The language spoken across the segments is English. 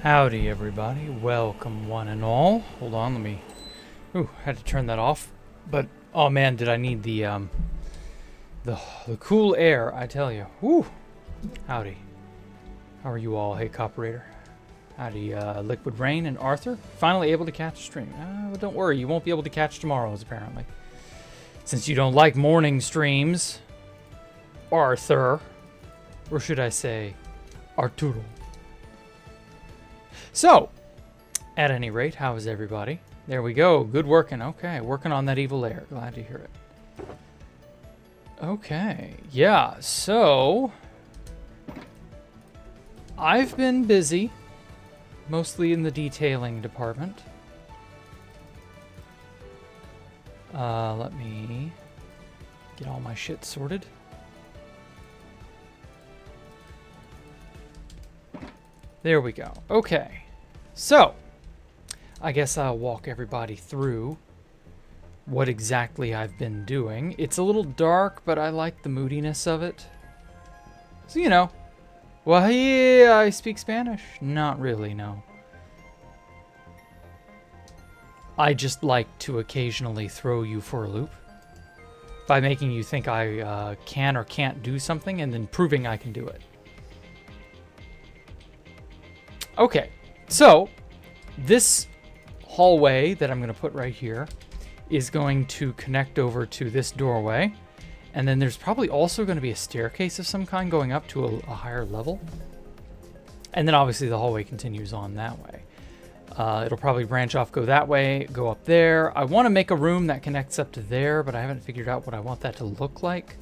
Howdy everybody, welcome one and all. Hold on, let me, had to turn that off. But oh man, did I need the cool air, I tell you. Woo! Howdy. How are you all? Hey Cooperator. Howdy, Liquid Rain and Arthur. Finally able to catch a stream. Well, don't worry, you won't be able to catch tomorrow's apparently. Since you don't like morning streams, Arthur. Or should I say, Arturo. So, at any rate, how is everybody? There we go. Good working. Okay, working on that evil air. Glad to hear it. Okay, yeah, so I've been busy, mostly in the detailing department. Let me get all my shit sorted. There we go. Okay. So, I guess I'll walk everybody through what exactly I've been doing. It's a little dark, but I like the moodiness of it. So, you know. Well, yeah, I speak Spanish. Not really, no. I just like to occasionally throw you for a loop by making you think I can or can't do something and then proving I can do it. Okay, so this hallway that I'm going to put right here is going to connect over to this doorway. And then there's probably also going to be a staircase of some kind going up to a higher level. And then obviously the hallway continues on that way. It'll probably branch off, go that way, go up there. I want to make a room that connects up to there, but I haven't figured out what I want that to look like.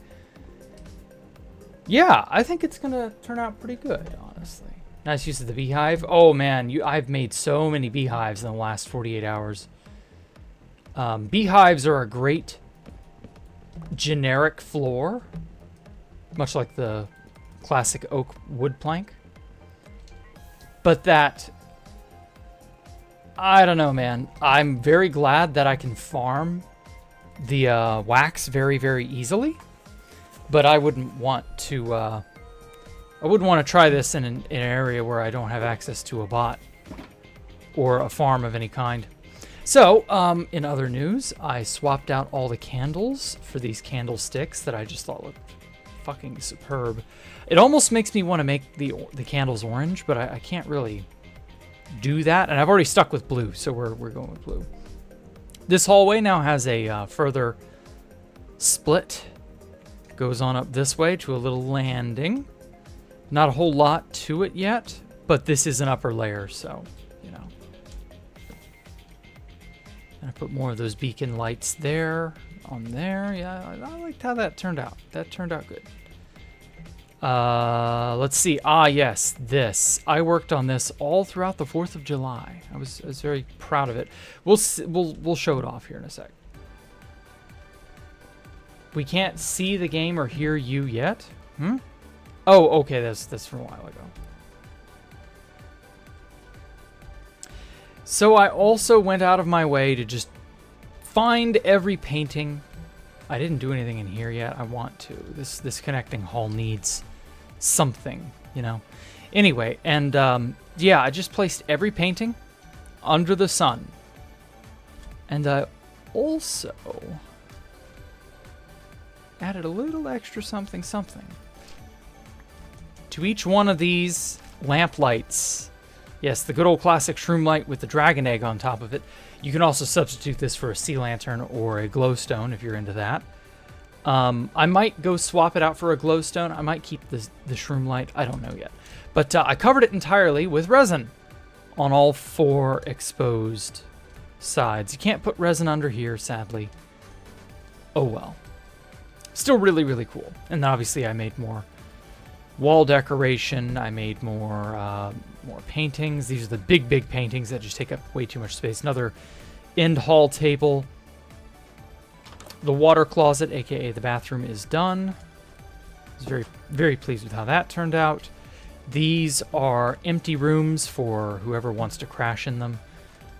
Yeah, I think it's going to turn out pretty good, honestly. Nice use of the beehive. Oh man, I've made so many beehives in the last 48 hours. Beehives are a great generic floor, much like the classic oak wood plank. But that, I don't know, man. I'm very glad that I can farm the wax very, very easily. But I wouldn't want to try this in an area where I don't have access to a bot or a farm of any kind. So, in other news, I swapped out all the candles for these candlesticks that I just thought looked fucking superb. It almost makes me want to make the candles orange, but I can't really do that. And I've already stuck with blue, so we're going with blue. This hallway now has a further split. Goes on up this way to a little landing. Not a whole lot to it yet, but this is an upper layer, so, you know. And I put more of those beacon lights there, on there. Yeah, I liked how that turned out. That turned out good. Let's see. Ah, yes, this. I worked on this all throughout the 4th of July. I was very proud of it. We'll show it off here in a sec. We can't see the game or hear you yet? Oh, okay, that's from a while ago. So I also went out of my way to just find every painting. I didn't do anything in here yet. I want to. This connecting hall needs something, you know. Anyway, and yeah, I just placed every painting under the sun. And I also added a little extra something to each one of these lamp lights. Yes, the good old classic shroom light with the dragon egg on top of it. You can also substitute this for a sea lantern or a glowstone if you're into that. I might go swap it out for a glowstone. I might keep the shroom light. I don't know yet. But I covered it entirely with resin on all 4 exposed sides. You can't put resin under here, sadly. Oh well. Still really, really cool. And then obviously I made more wall decoration. I made more paintings. These are the big paintings that just take up way too much space. Another end hall table. The water closet, aka the bathroom, is done. I was very, very pleased with how that turned out. These are empty rooms for whoever wants to crash in them.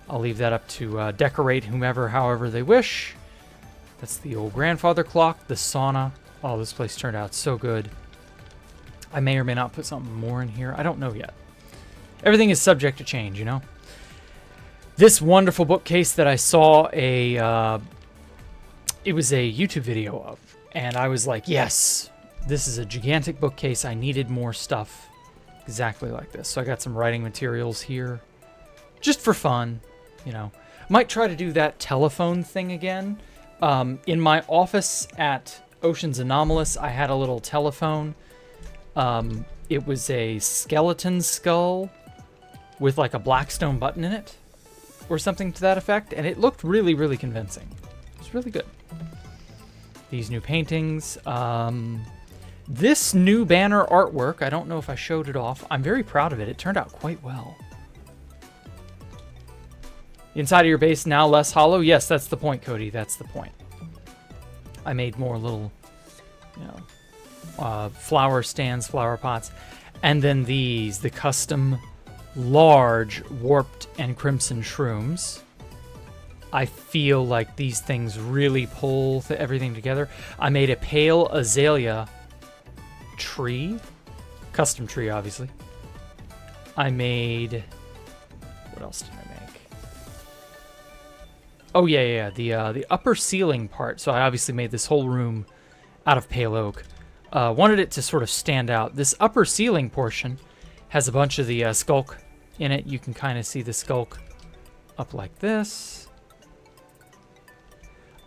I'll leave that up to decorate whomever however they wish. That's the old grandfather clock, the sauna. Oh, this place turned out so good. I may or may not put something more in here. I don't know yet. Everything is subject to change, you know? This wonderful bookcase that I saw it was a YouTube video of, and I was like, yes, this is a gigantic bookcase. I needed more stuff exactly like this. So I got some writing materials here just for fun, you know. Might try to do that telephone thing again. In my office at Ocean's Anomalous, I had a little telephone. It was a skeleton skull with like a Blackstone button in it or something to that effect, and it looked really, really convincing. It was really good. These new paintings. This new banner artwork, I don't know if I showed it off. I'm very proud of it. It turned out quite well. Inside of your base now less hollow. Yes, that's the point, Cody. That's the point. I made more little, you know, flower stands, flower pots. And then these, the custom large warped and crimson shrooms. I feel like these things really pull everything together. I made a pale azalea tree. Custom tree, obviously. I made... What else did I make? Oh, yeah. The upper ceiling part. So I obviously made this whole room out of pale oak. Wanted it to sort of stand out. This upper ceiling portion has a bunch of the skulk in it. You can kind of see the skulk up like this.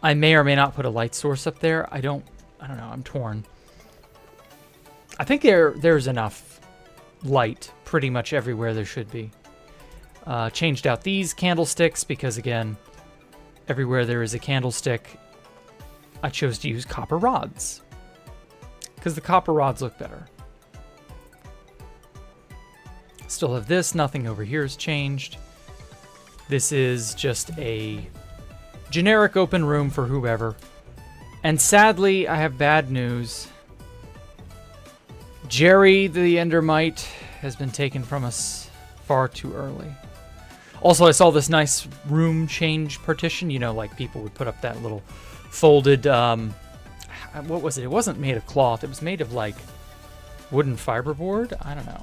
I may or may not put a light source up there. I don't know. I'm torn. I think there's enough light pretty much everywhere there should be. Changed out these candlesticks because, again, everywhere there is a candlestick, I chose to use copper rods because the copper rods look better. Still have this. Nothing over here has changed. This is just a generic open room for whoever. And sadly, I have bad news. Jerry the Endermite has been taken from us far too early. Also, I saw this nice room change partition. You know, like people would put up that little folded, what was it? It wasn't made of cloth. It was made of like wooden fiberboard. I don't know.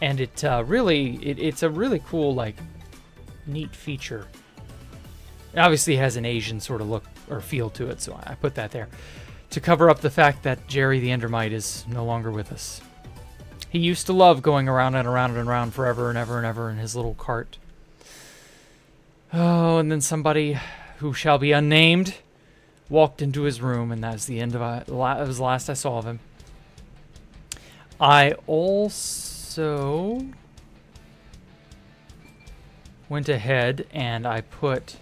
And it really, it's a really cool, like, neat feature. It obviously has an Asian sort of look or feel to it, so I put that there to cover up the fact that Jerry the Endermite is no longer with us. He used to love going around and around and around forever and ever and ever in his little cart. Oh, and then somebody who shall be unnamed walked into his room, and that was the end of it. That was the last I saw of him. I also went ahead and I put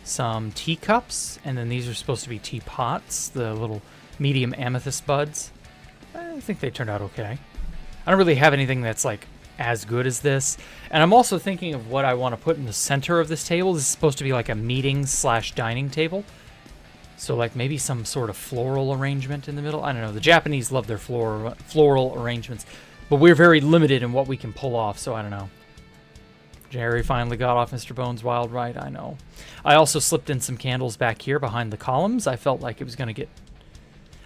some teacups, and then these are supposed to be teapots, the little medium amethyst buds. I think they turned out okay. I don't really have anything that's like as good as this. And I'm also thinking of what I want to put in the center of this table. This is supposed to be like a meeting/dining table. So like maybe some sort of floral arrangement in the middle. I don't know. The Japanese love their floral arrangements, but we're very limited in what we can pull off, so I don't know. Jerry finally got off Mr. Bones' wild ride, I know. I also slipped in some candles back here behind the columns. I felt like it was going to get...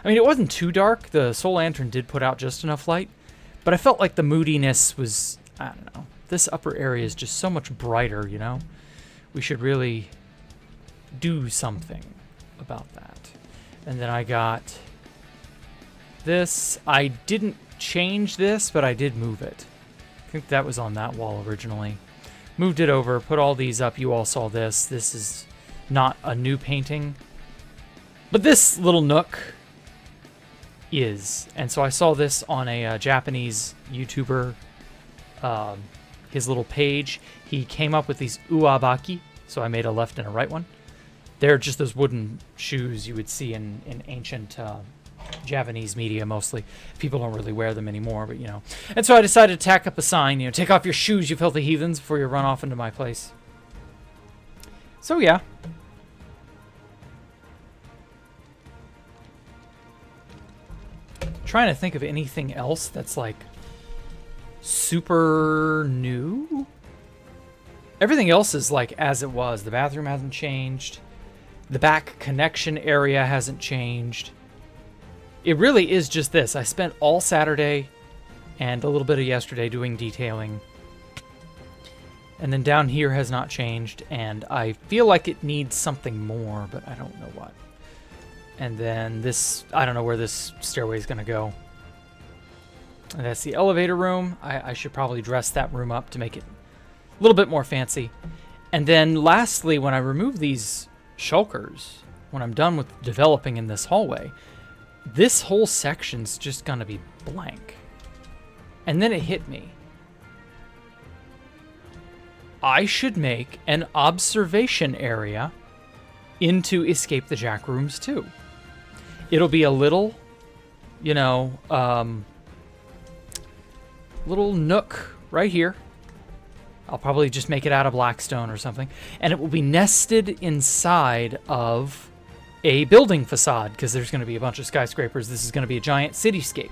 I mean, it wasn't too dark. The soul lantern did put out just enough light. But I felt like the moodiness was... I don't know. This upper area is just so much brighter, you know? We should really do something about that. And then I got this. I didn't change this, but I did move it. I think that was on that wall originally. Moved it over, put all these up. You all saw this. This is not a new painting. But this little nook is. And so I saw this on a Japanese YouTuber, his little page. He came up with these uabaki. So I made a left and a right one. They're just those wooden shoes you would see in ancient Japanese media mostly. People don't really wear them anymore, but you know. And so I decided to tack up a sign, you know, take off your shoes, you filthy heathens, before you run off into my place. So yeah. Trying to think of anything else that's like super new. Everything else is like as it was. The bathroom hasn't changed. The back connection area hasn't changed. It really is just this. I spent all Saturday and a little bit of yesterday doing detailing. And then down here has not changed. And I feel like it needs something more, but I don't know what. And then this, I don't know where this stairway is going to go. And that's the elevator room. I should probably dress that room up to make it a little bit more fancy. And then lastly, when I remove these shulkers, when I'm done with developing in this hallway, this whole section's just gonna be blank. And then it hit me. I should make an observation area into Escape the Jack rooms too. It'll be a little, you know, little nook right here. I'll probably just make it out of blackstone or something. And it will be nested inside of a building facade because there's going to be a bunch of skyscrapers. This is going to be a giant cityscape.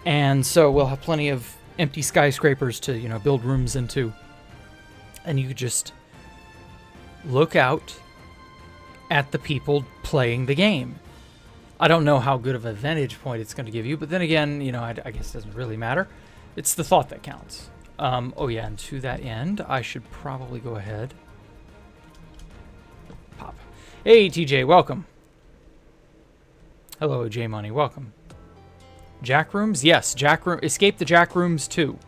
And so we'll have plenty of empty skyscrapers to, you know, build rooms into. And you could just look out at the people playing the game. I don't know how good of a vantage point it's going to give you, but then again, you know, I guess it doesn't really matter. It's the thought that counts. Oh yeah, and to that end, I should probably go ahead. Pop. Hey, TJ, welcome. Hello, J Money, welcome. Jack rooms? Yes, Jack room. Escape the Jack rooms too.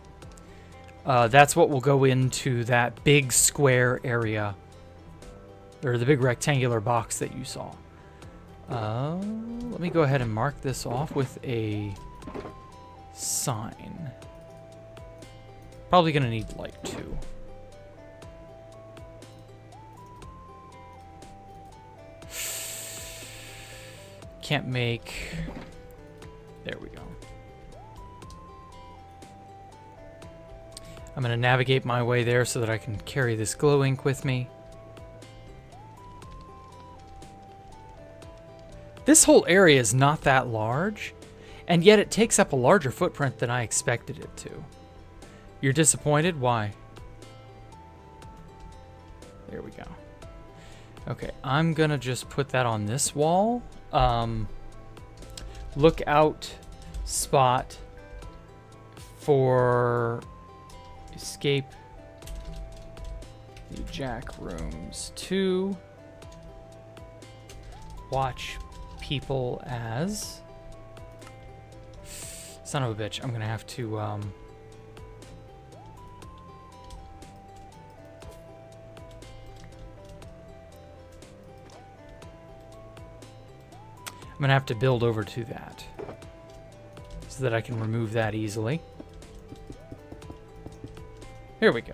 That's what will go into that big square area, or the big rectangular box that you saw. Let me go ahead and mark this off with a sign. Probably gonna need light too. Can't make... There we go. I'm gonna navigate my way there so that I can carry this glow ink with me. This whole area is not that large, and yet it takes up a larger footprint than I expected it to. You're disappointed? Why? There we go. Okay, I'm gonna just put that on this wall. Look out spot for Escape the Jack rooms 2. Watch people as... Son of a bitch, I'm gonna have to... I'm gonna have to build over to that so that I can remove that easily. Here we go.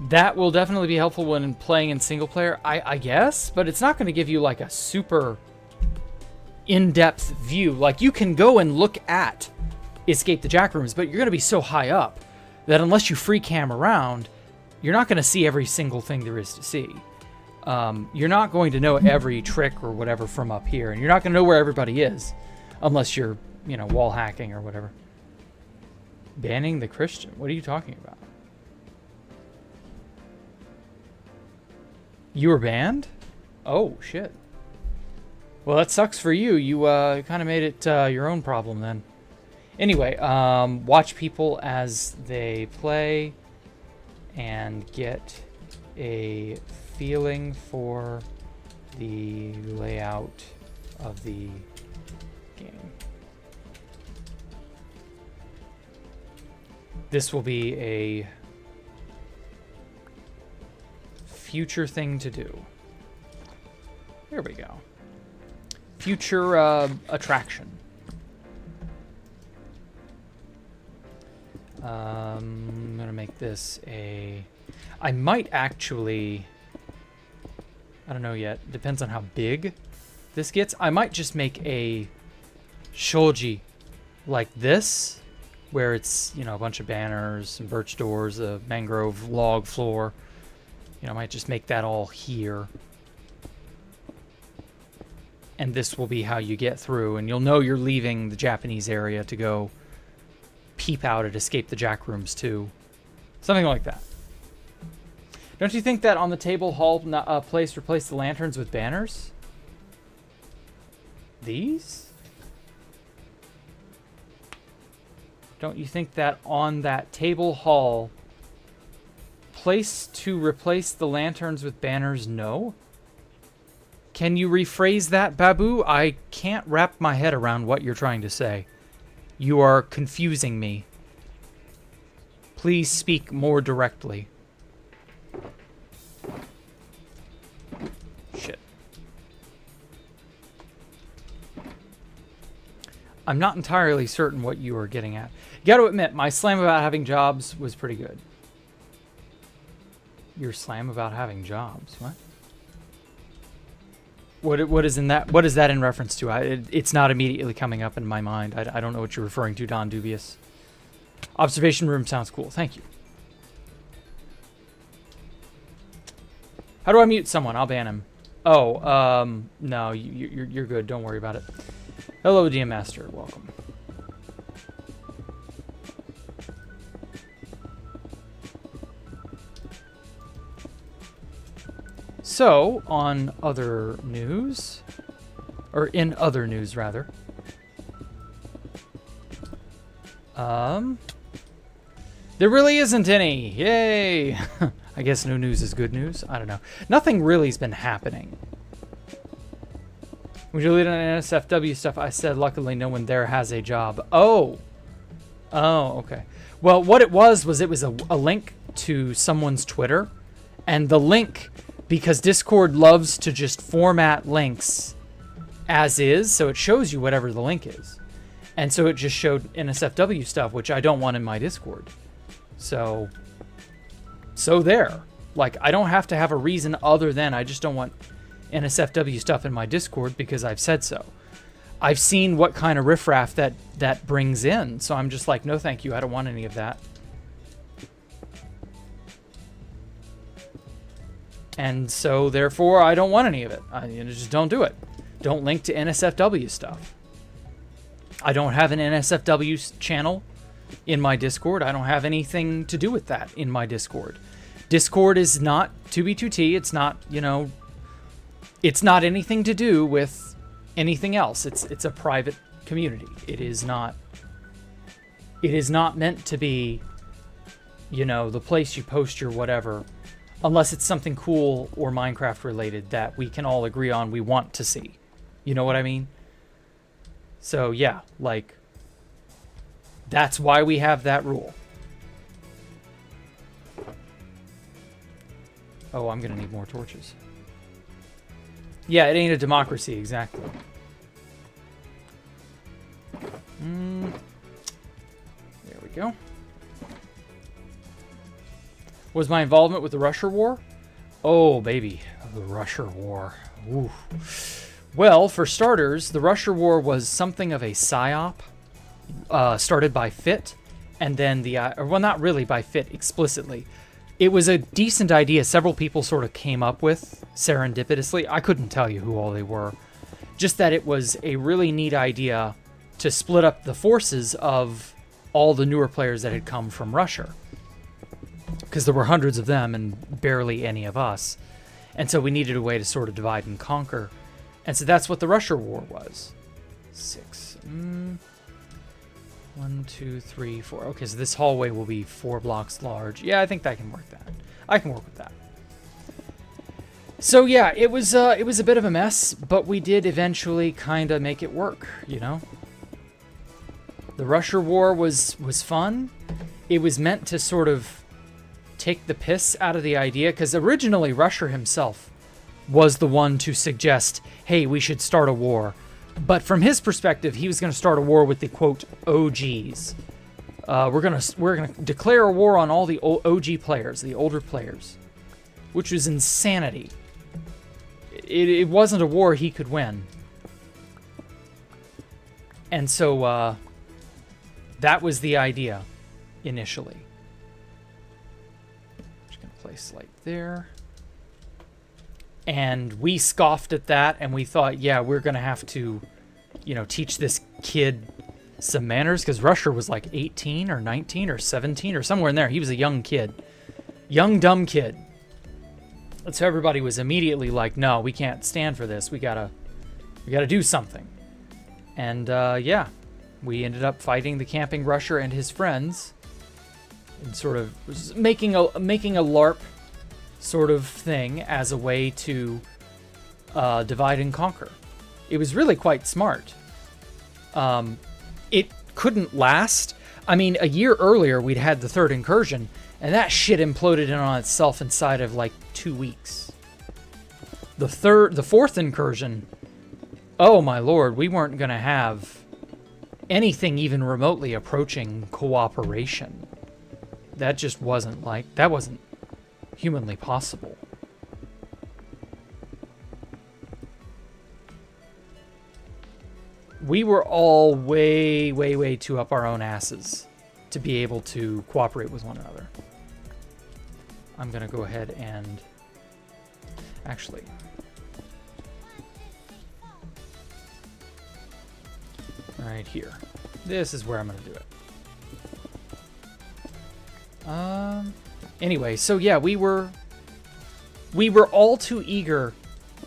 That will definitely be helpful when playing in single player, I guess, but it's not going to give you like a super in-depth view. Like you can go and look at Escape the Jack rooms, but you're going to be so high up that unless you free cam around, you're not going to see every single thing there is to see. you're not going to know every trick or whatever from up here, and you're not going to know where everybody is unless you're, you know, wall hacking or whatever. Banning the Christian? What are you talking about? You were banned? Oh, shit. Well, that sucks for you. You kind of made it your own problem then. Anyway, watch people as they play and get a feeling for the layout of the game. This will be a future thing to do. There we go. Future attraction. I'm gonna make this a... I might actually... I don't know yet. Depends on how big this gets. I might just make a shoji like this, where it's, you know, a bunch of banners, some birch doors, a mangrove log floor. You know, I might just make that all here. And this will be how you get through, and you'll know you're leaving the Japanese area to go peep out at Escape the Jack Rooms too. Something like that. Don't you think that on the table hall place replace the lanterns with banners? These? Don't you think that on that table hall place to replace the lanterns with banners? No? Can you rephrase that, Babu? I can't wrap my head around what you're trying to say. You are confusing me. Please speak more directly. Shit. I'm not entirely certain what you are getting at. You got to admit, my slam about having jobs was pretty good. Your slam about having jobs? What? What is in that? What is that in reference to? It's not immediately coming up in my mind. I don't know what you're referring to, Don Dubious. Observation room sounds cool. Thank you. How do I mute someone? I'll ban him. Oh, no, you're good. Don't worry about it. Hello, DM Master. Welcome. So, on other news, or in other news, rather, there really isn't any. Yay! I guess no news is good news. I don't know. Nothing really's been happening. Would you lead on NSFW stuff? I said, luckily no one there has a job. Oh. Oh, okay. Well, what it was a link to someone's Twitter, and the link... Because Discord loves to just format links as is, so it shows you whatever the link is. And so it just showed NSFW stuff, which I don't want in my Discord. So there. Like, I don't have to have a reason other than I just don't want NSFW stuff in my Discord because I've said so. I've seen what kind of riffraff that brings in, so I'm just like, no thank you, I don't want any of that. And so, therefore, I don't want any of it. Just don't do it. Don't link to NSFW stuff. I don't have an NSFW channel in my Discord. I don't have anything to do with that in my Discord. Discord is not 2B2T. It's not, it's not anything to do with anything else. It's a private community. It is not meant to be, the place you post your whatever. Unless it's something cool or Minecraft related that we can all agree on we want to see. You know what I mean? So yeah, like, that's why we have that rule. Oh, I'm gonna need more torches. Yeah, it ain't a democracy, exactly. There we go. Was my involvement with the Russia War? Oh, baby. The Russia War. Ooh. Well, for starters, the Russia War was something of a psyop started by FIT, and then well, not really by FIT explicitly. It was a decent idea. Several people sort of came up with serendipitously. I couldn't tell you who all they were. Just that it was a really neat idea to split up the forces of all the newer players that had come from Russia. Because there were hundreds of them and barely any of us. And so we needed a way to sort of divide and conquer. And so that's what the Russia War was. 6. 1, 2, 3, 4. Okay, so this hallway will be 4 blocks large. Yeah, I think that can work that. I can work with that. So yeah, it was a bit of a mess, but we did eventually kind of make it work, you know? The Russia War was fun. It was meant to sort of take the piss out of the idea, because originally Russia himself was the one to suggest, hey, we should start a war. But from his perspective, he was going to start a war with the, quote, OGs. We're gonna declare a war on all the OG players, the older players, which was insanity. It wasn't a war he could win. And so that was the idea initially. Just going to place light there. And we scoffed at that, and we thought, yeah, we're going to have to, you know, teach this kid some manners, because Russia was like 18 or 19 or 17 or somewhere in there. He was a young kid. Young, dumb kid. And so everybody was immediately like, no, we can't stand for this. We gotta do something. And yeah, we ended up fighting the camping Rusher and his friends, and sort of making a LARP sort of thing as a way to divide and conquer. It was really quite smart. It couldn't last. I mean, a year earlier we'd had the 3rd incursion, and that shit imploded in on itself inside of like 2 weeks. The 4th incursion, oh my lord, we weren't gonna have anything even remotely approaching cooperation. That just wasn't humanly possible. We were all way, way, way too up our own asses to be able to cooperate with one another. I'm gonna go ahead and actually right here. This is where I'm gonna do it. Anyway, so yeah, we were all too eager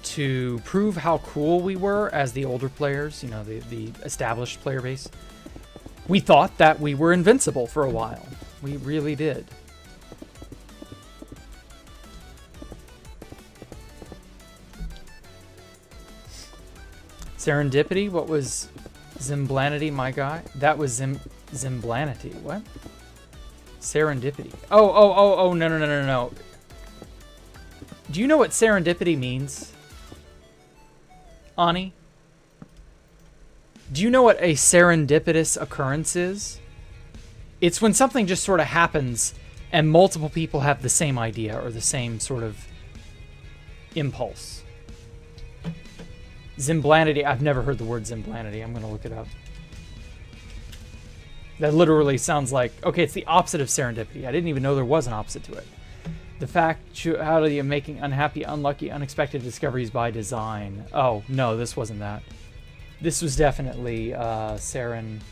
to prove how cool we were as the older players, you know, the established player base. We thought that we were invincible for a while. We really did. Serendipity? What was Zimblanity, my guy? That was Zimblanity. What? Serendipity. Oh, no. Do you know what serendipity means? Ani? Do you know what a serendipitous occurrence is? It's when something just sort of happens and multiple people have the same idea or the same sort of impulse. Zimblanity. I've never heard the word zimblanity. I'm going to look it up. That literally sounds like, okay, it's the opposite of serendipity. I didn't even know there was an opposite to it. The fact out of making unhappy, unlucky, unexpected discoveries by design. Oh, no, this wasn't that. This was definitely serendipity.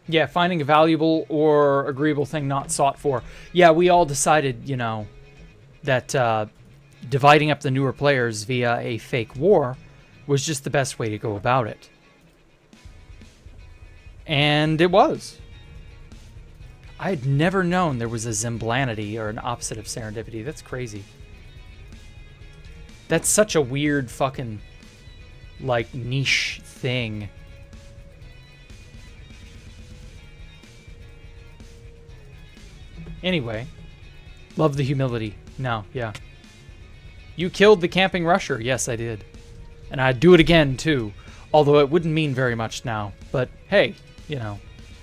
Yeah, finding a valuable or agreeable thing not sought for. Yeah, we all decided, you know, that dividing up the newer players via a fake war was just the best way to go about it. And it was. I had never known there was a zimblanity or an opposite of serendipity. That's crazy. That's such a weird fucking, like, niche thing. Anyway, love the humility. No, yeah. You killed the camping rusher. Yes, I did. And I'd do it again, too. Although it wouldn't mean very much now. But, hey, you know,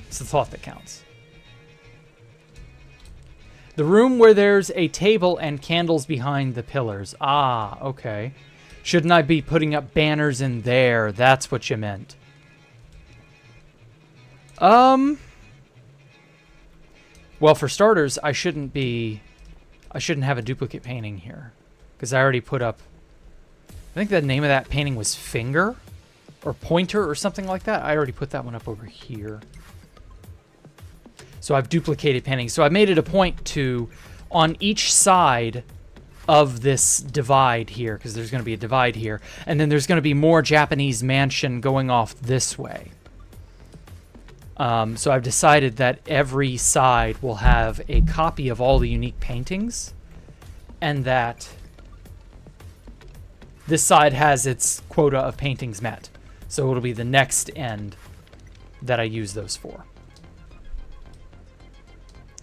it's the thought that counts. The room where there's a table and candles behind the pillars. Ah, okay. Shouldn't I be putting up banners in there? That's what you meant. Well, for starters, I shouldn't have a duplicate painting here, because I already put up, I think the name of that painting was Finger, or Pointer, or something like that. I already put that one up over here. So I've duplicated paintings. So I made it a point to, on each side of this divide here, because there's going to be a divide here, and then there's going to be more Japanese mansion going off this way. So I've decided that every side will have a copy of all the unique paintings, and that this side has its quota of paintings met. So it'll be the next end that I use those for.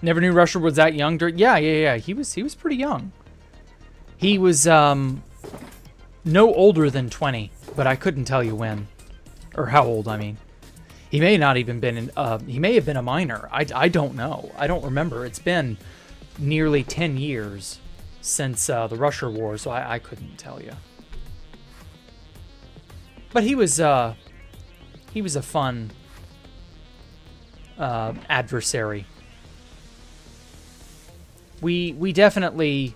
Never knew Rusher was that young. Yeah. He was pretty young. He was no older than 20, but I couldn't tell you when, or how old. I mean, he may not even been in. He may have been a minor. I don't know. I don't remember. It's been nearly 10 years since the Rusher War, so I couldn't tell you. But he was a fun adversary. We definitely,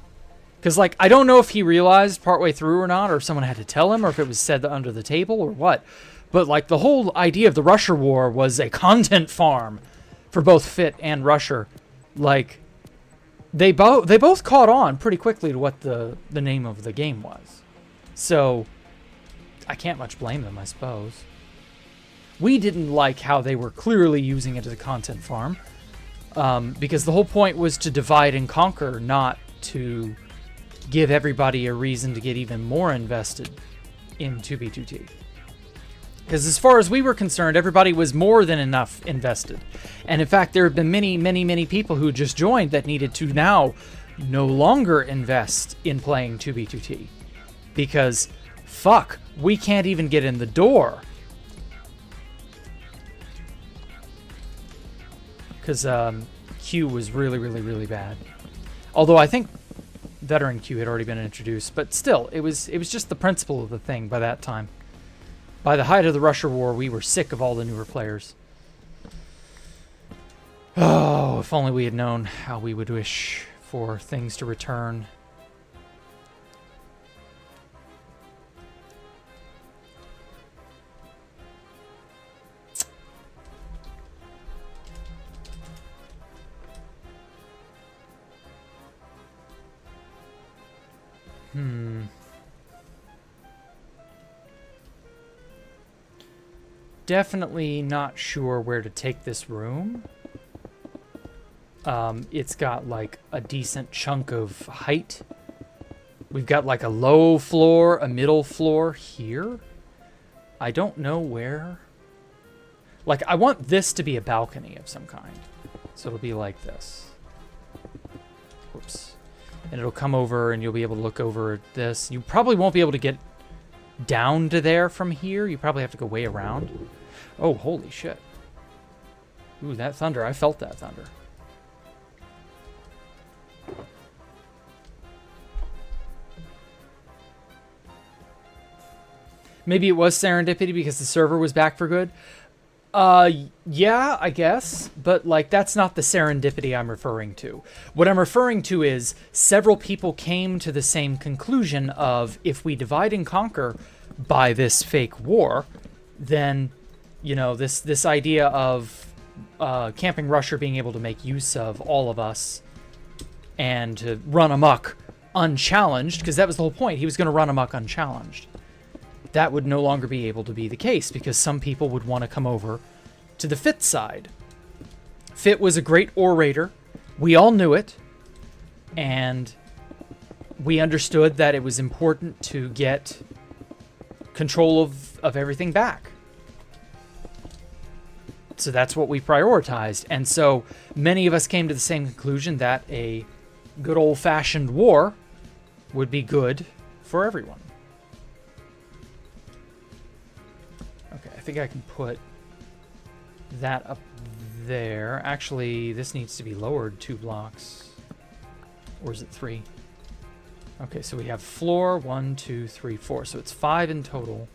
because like I don't know if he realized partway through or not, or if someone had to tell him, or if it was said under the table or what. But like the whole idea of the Rusher War was a content farm for both Fit and Rusher. Like they both caught on pretty quickly to what the name of the game was. So I can't much blame them, I suppose. We didn't like how they were clearly using it as a content farm. Because the whole point was to divide and conquer, not to give everybody a reason to get even more invested in 2B2T. Because as far as we were concerned, everybody was more than enough invested. And in fact, there have been many people who just joined that needed to now no longer invest in playing 2B2T. Because, fuck, we can't even get in the door. Because Q was really bad. Although I think veteran Q had already been introduced, but still, it was just the principle of the thing by that time. By the height of the Rusher War, we were sick of all the newer players. Oh, if only we had known how we would wish for things to return. Definitely not sure where to take this room. It's got like a decent chunk of height. We've got like a low floor, a middle floor here. I don't know where. Like, I want this to be a balcony of some kind. So it'll be like this. Whoops. And it'll come over and you'll be able to look over at this. You probably won't be able to get down to there from here. You probably have to go way around. Oh, holy shit. Ooh, that thunder. I felt that thunder. Maybe it was serendipity because the server was back for good. Yeah, I guess. But, like, that's not the serendipity I'm referring to. What I'm referring to is several people came to the same conclusion of if we divide and conquer by this fake war, then, you know, this idea of Camping Rusher being able to make use of all of us and to run amok unchallenged, because that was the whole point. He was going to run amok unchallenged. That would no longer be able to be the case because some people would want to come over to the Fit side. Fit was a great orator. We all knew it. And we understood that it was important to get control of everything back. So that's what we prioritized. And so many of us came to the same conclusion that a good old-fashioned war would be good for everyone. Okay, I think I can put that up there. Actually, this needs to be lowered 2 blocks. Or is it 3? Okay, so we have floor 1, 2, 3, 4. So it's 5 in total.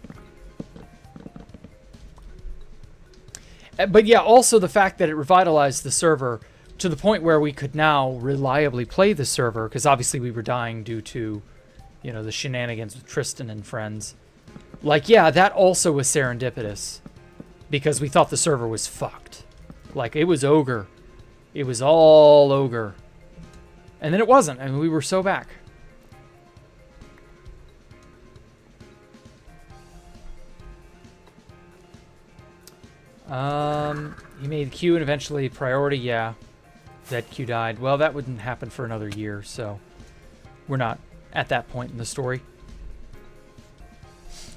But yeah, also the fact that it revitalized the server to the point where we could now reliably play the server, because obviously we were dying due to, you know, the shenanigans with Tristan and friends. Like, yeah, that also was serendipitous, because we thought the server was fucked. Like, it was ogre. It was all ogre. And then it wasn't, and we were so back. He made queue and eventually priority, yeah. That queue died. Well, that wouldn't happen for another year, so we're not at that point in the story.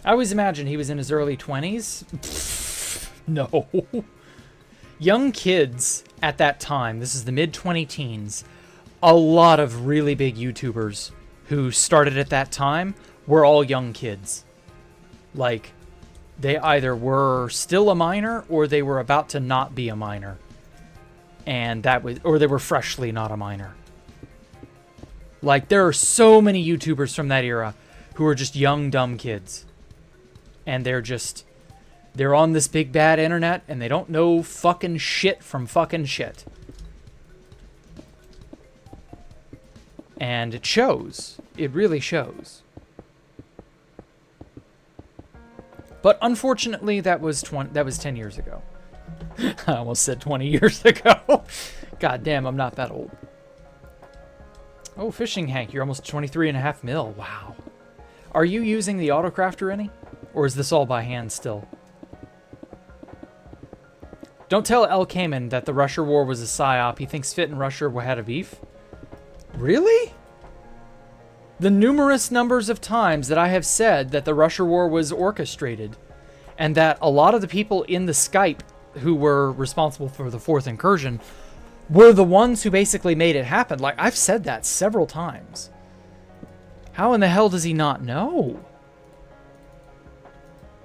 I always imagined he was in his early 20s. No. Young kids at that time, this is the mid-20 teens, a lot of really big YouTubers who started at that time were all young kids. Like, they either were still a minor or they were about to not be a minor. And that was, or they were freshly not a minor. Like, there are so many YouTubers from that era who are just young, dumb kids. And they're on this big bad internet and they don't know fucking shit from fucking shit. And it shows. It really shows. But unfortunately, that was 10 years ago. I almost said 20 years ago. God damn, I'm not that old. Oh, Fishing Hank, you're almost 23.5 mil. Wow. Are you using the autocrafter any? Or is this all by hand still? Don't tell El Cayman that the Russia war was a psyop. He thinks Fit and Russia had a beef. Really? The numerous numbers of times that I have said that the Russia war was orchestrated and that a lot of the people in the Skype who were responsible for the fourth incursion were the ones who basically made it happen. Like, I've said that several times. How in the hell does he not know?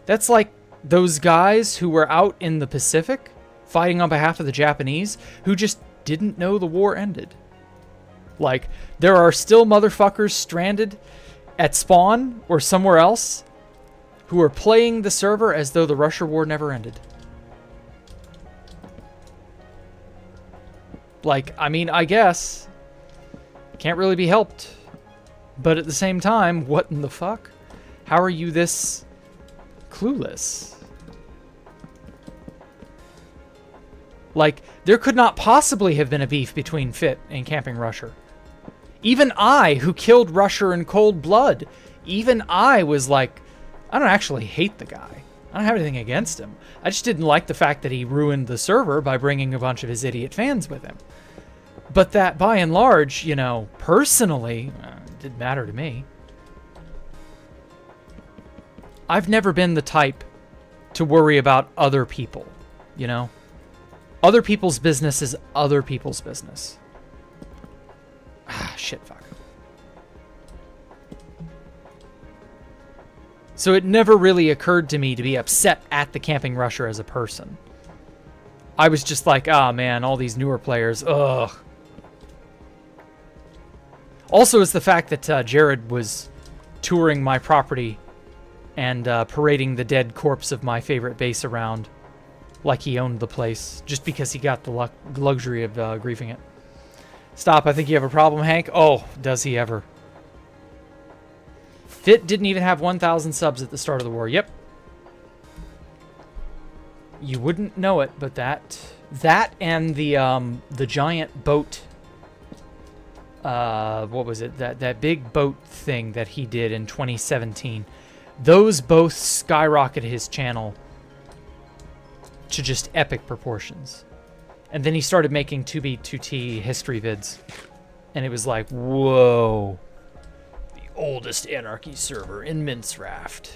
That's like those guys who were out in the Pacific fighting on behalf of the Japanese who just didn't know the war ended. Like, there are still motherfuckers stranded at spawn or somewhere else who are playing the server as though the Russia war never ended. Like, I mean, I guess. Can't really be helped. But at the same time, what in the fuck? How are you this clueless? Like, there could not possibly have been a beef between Fit and Camping Rusher. Even I, who killed Rusher in cold blood, even I was like, I don't actually hate the guy. I don't have anything against him. I just didn't like the fact that he ruined the server by bringing a bunch of his idiot fans with him. But that, by and large, you know, personally, didn't matter to me. I've never been the type to worry about other people, you know? Other people's business is other people's business. Ah, shit, fuck. So it never really occurred to me to be upset at the Camping Rusher as a person. I was just like, ah, man, all these newer players, ugh. Also, is the fact that Jared was touring my property and parading the dead corpse of my favorite base around like he owned the place, just because he got the luxury of griefing it. Stop, I think you have a problem, Hank. Oh, does he ever. Fit didn't even have 1,000 subs at the start of the war. Yep. You wouldn't know it, but that and the giant boat, what was it? That big boat thing that he did in 2017. Those both skyrocketed his channel to just epic proportions. And then he started making 2B2T history vids. And it was like, whoa. The oldest Anarchy server in Minceraft.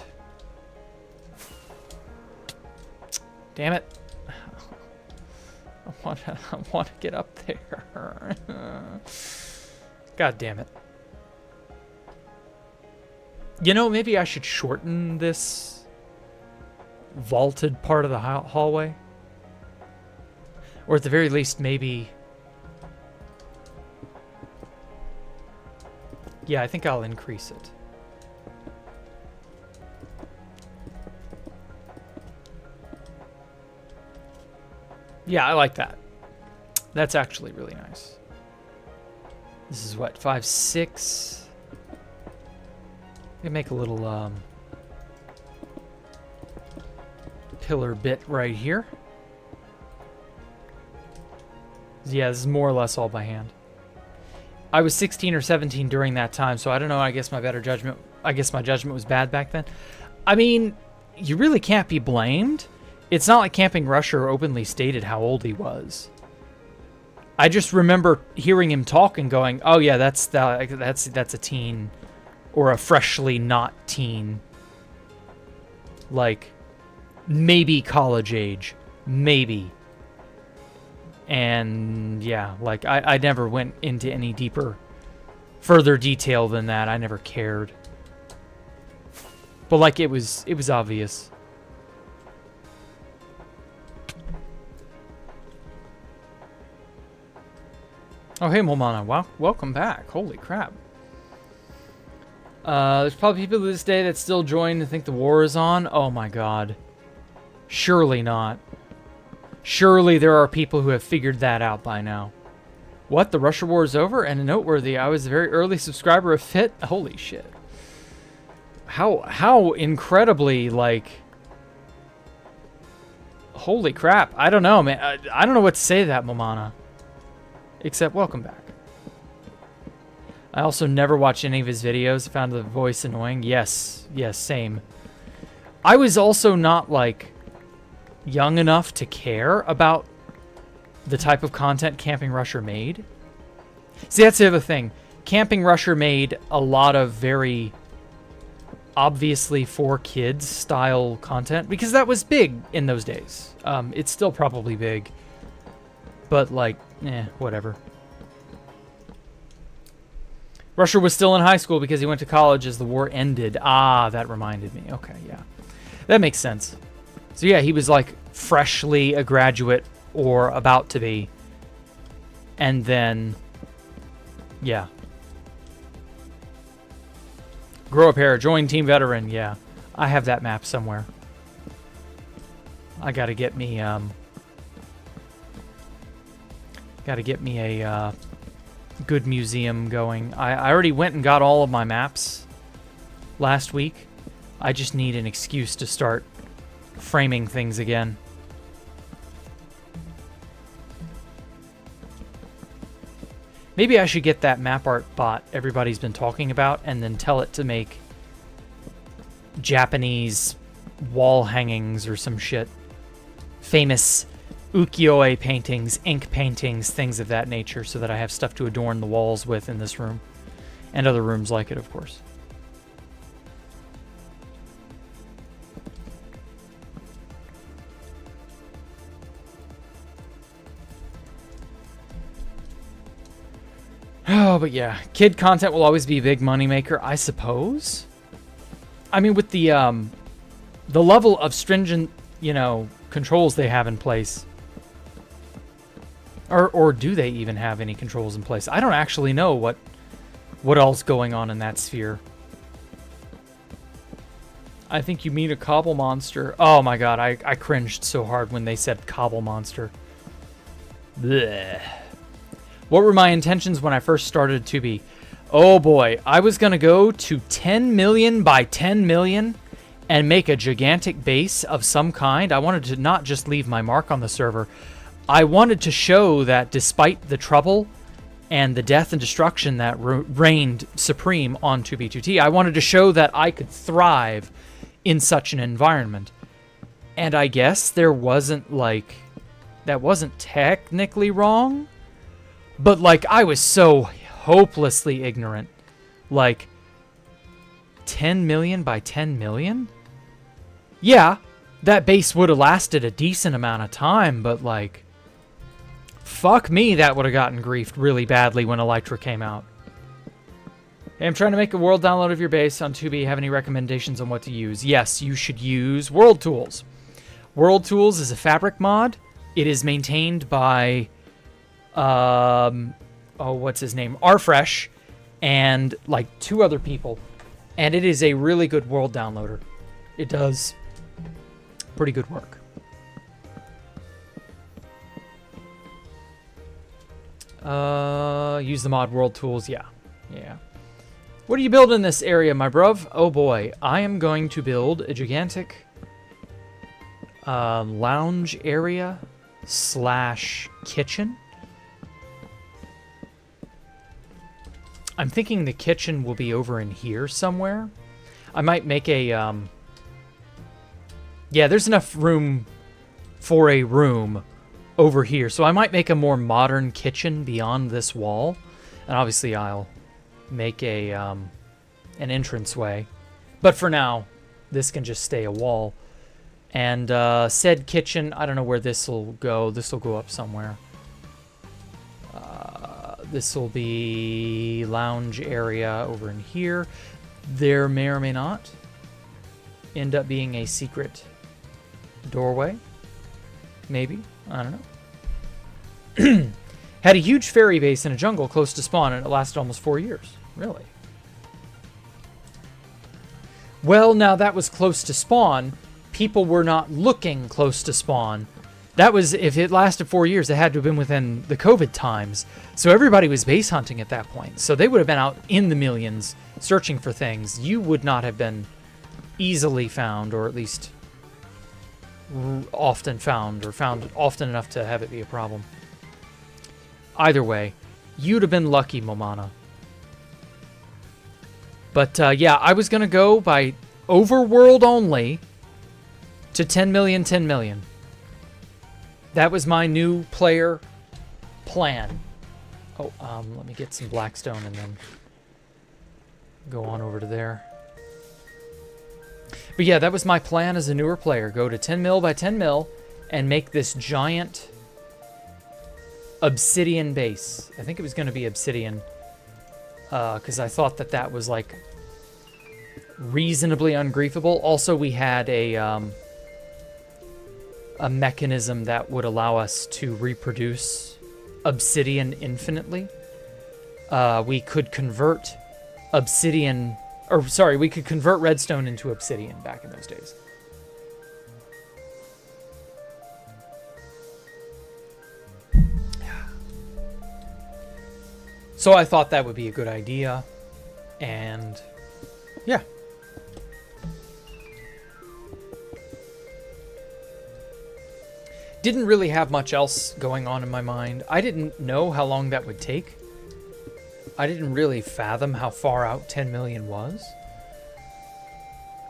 Damn it. I want to get up there. God damn it. You know, maybe I should shorten this vaulted part of the hallway. Or at the very least, maybe... Yeah, I think I'll increase it. Yeah, I like that. That's actually really nice. This is what, 5, 6. We make a little pillar bit right here. Yeah, this is more or less all by hand. I was 16 or 17 during that time, so I don't know. I guess my judgment was bad back then. I mean, you really can't be blamed. It's not like Camping Rusher openly stated how old he was. I just remember hearing him talk and going, "Oh yeah, that's a teen, or a freshly not teen, like maybe college age, maybe." And yeah, like I never went into any further detail than that. I never cared. But like it was obvious. Oh hey Momana, wow, welcome back. Holy crap. There's probably people to this day that still join and think the war is on. Oh my god. Surely not. Surely there are people who have figured that out by now. What? The Russia war is over? And noteworthy, I was a very early subscriber of Fit. Holy shit. How incredibly, like... Holy crap. I don't know, man. I don't know what to say to that, Momana. Except, welcome back. I also never watched any of his videos. I found the voice annoying. Yes, same. I was also not, like, young enough to care about the type of content Camping Rusher made. See, that's the other thing. Camping Rusher made a lot of very obviously for kids style content because that was big in those days. It's still probably big, but like, whatever. Rusher was still in high school because he went to college as the war ended. Ah, that reminded me. Okay, yeah. That makes sense. So yeah, he was like freshly a graduate or about to be. And then, yeah. Grow up hair, join Team Veteran. Yeah, I have that map somewhere. I gotta get me a good museum going. I already went and got all of my maps last week. I just need an excuse to start framing things again. Maybe I should get that map art bot everybody's been talking about and then tell it to make Japanese wall hangings or some shit. Famous ukiyo-e paintings, ink paintings, things of that nature, so that I have stuff to adorn the walls with in this room. And other rooms like it, of course. Oh, but yeah, kid content will always be a big moneymaker, I suppose. I mean, with the level of stringent, controls they have in place. Or do they even have any controls in place? I don't actually know what else going on in that sphere. I think you mean a cobble monster. Oh my god, I cringed so hard when they said cobble monster. Blech. What were my intentions when I first started to be? Oh boy, I was gonna go to 10 million by 10 million and make a gigantic base of some kind. I wanted to not just leave my mark on the server. I wanted to show that despite the trouble and the death and destruction that reigned supreme on 2B2T, I wanted to show that I could thrive in such an environment. And I guess that wasn't technically wrong. But, I was so hopelessly ignorant. 10 million by 10 million? Yeah, that base would have lasted a decent amount of time, but, fuck me, that would have gotten griefed really badly when Elytra came out. Hey, I'm trying to make a world download of your base on 2B. Have any recommendations on what to use? Yes, you should use World Tools. World Tools is a fabric mod. It is maintained by... what's his name? Rfresh and 2 other people. And it is a really good world downloader. It does pretty good work. Use the mod world tools. Yeah. Yeah. What are you building in this area, my bruv? Oh boy. I am going to build a gigantic lounge area / kitchen. I'm thinking the kitchen will be over in here somewhere. I might make a, yeah, there's enough room for a room over here. So I might make a more modern kitchen beyond this wall. And obviously I'll make a, an entranceway. But for now, this can just stay a wall. And said kitchen, I don't know where this will go. This will go up somewhere. This will be lounge area over in here. There may or may not end up being a secret doorway. Maybe. I don't know. Had a huge fairy base in a jungle close to spawn, and it lasted almost 4 years. Really? Well, now that was close to spawn. People were not looking close to spawn. That was, if it lasted 4 years, it had to have been within the COVID times. So everybody was base hunting at that point. So they would have been out in the millions searching for things. You would not have been easily found, or at least often found, or found often enough to have it be a problem. Either way, you'd have been lucky, Momana. But yeah, I was going to go by overworld only to 10 million, 10 million. That was my new player plan. Oh, let me get some blackstone and then go on over to there. But yeah, that was my plan as a newer player. Go to 10 mil by 10 mil and make this giant obsidian base. I think it was going to be obsidian because I thought that that was like reasonably ungriefable. Also, we had a mechanism that would allow us to reproduce obsidian infinitely. We could convert obsidian, or sorry, we could convert redstone into obsidian back in those days. So I thought that would be a good idea, and yeah. Didn't really have much else going on in my mind. I didn't know how long that would take. I didn't really fathom how far out 10 million was.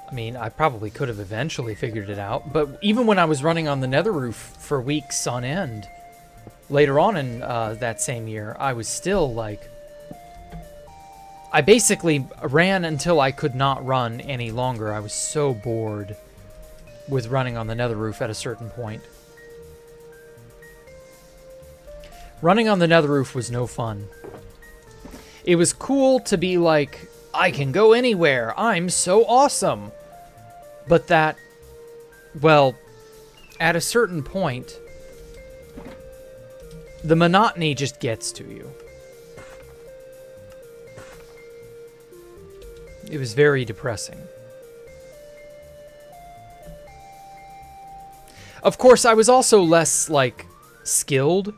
I mean, I probably could have eventually figured it out, but even when I was running on the nether roof for weeks on end, later on in that same year, I was still like... I basically ran until I could not run any longer. I was so bored with running on the nether roof at a certain point. Running on the nether roof was no fun. It was cool to be like, I can go anywhere, I'm so awesome. But that, well, at a certain point, the monotony just gets to you. It was very depressing. Of course, I was also less, like, skilled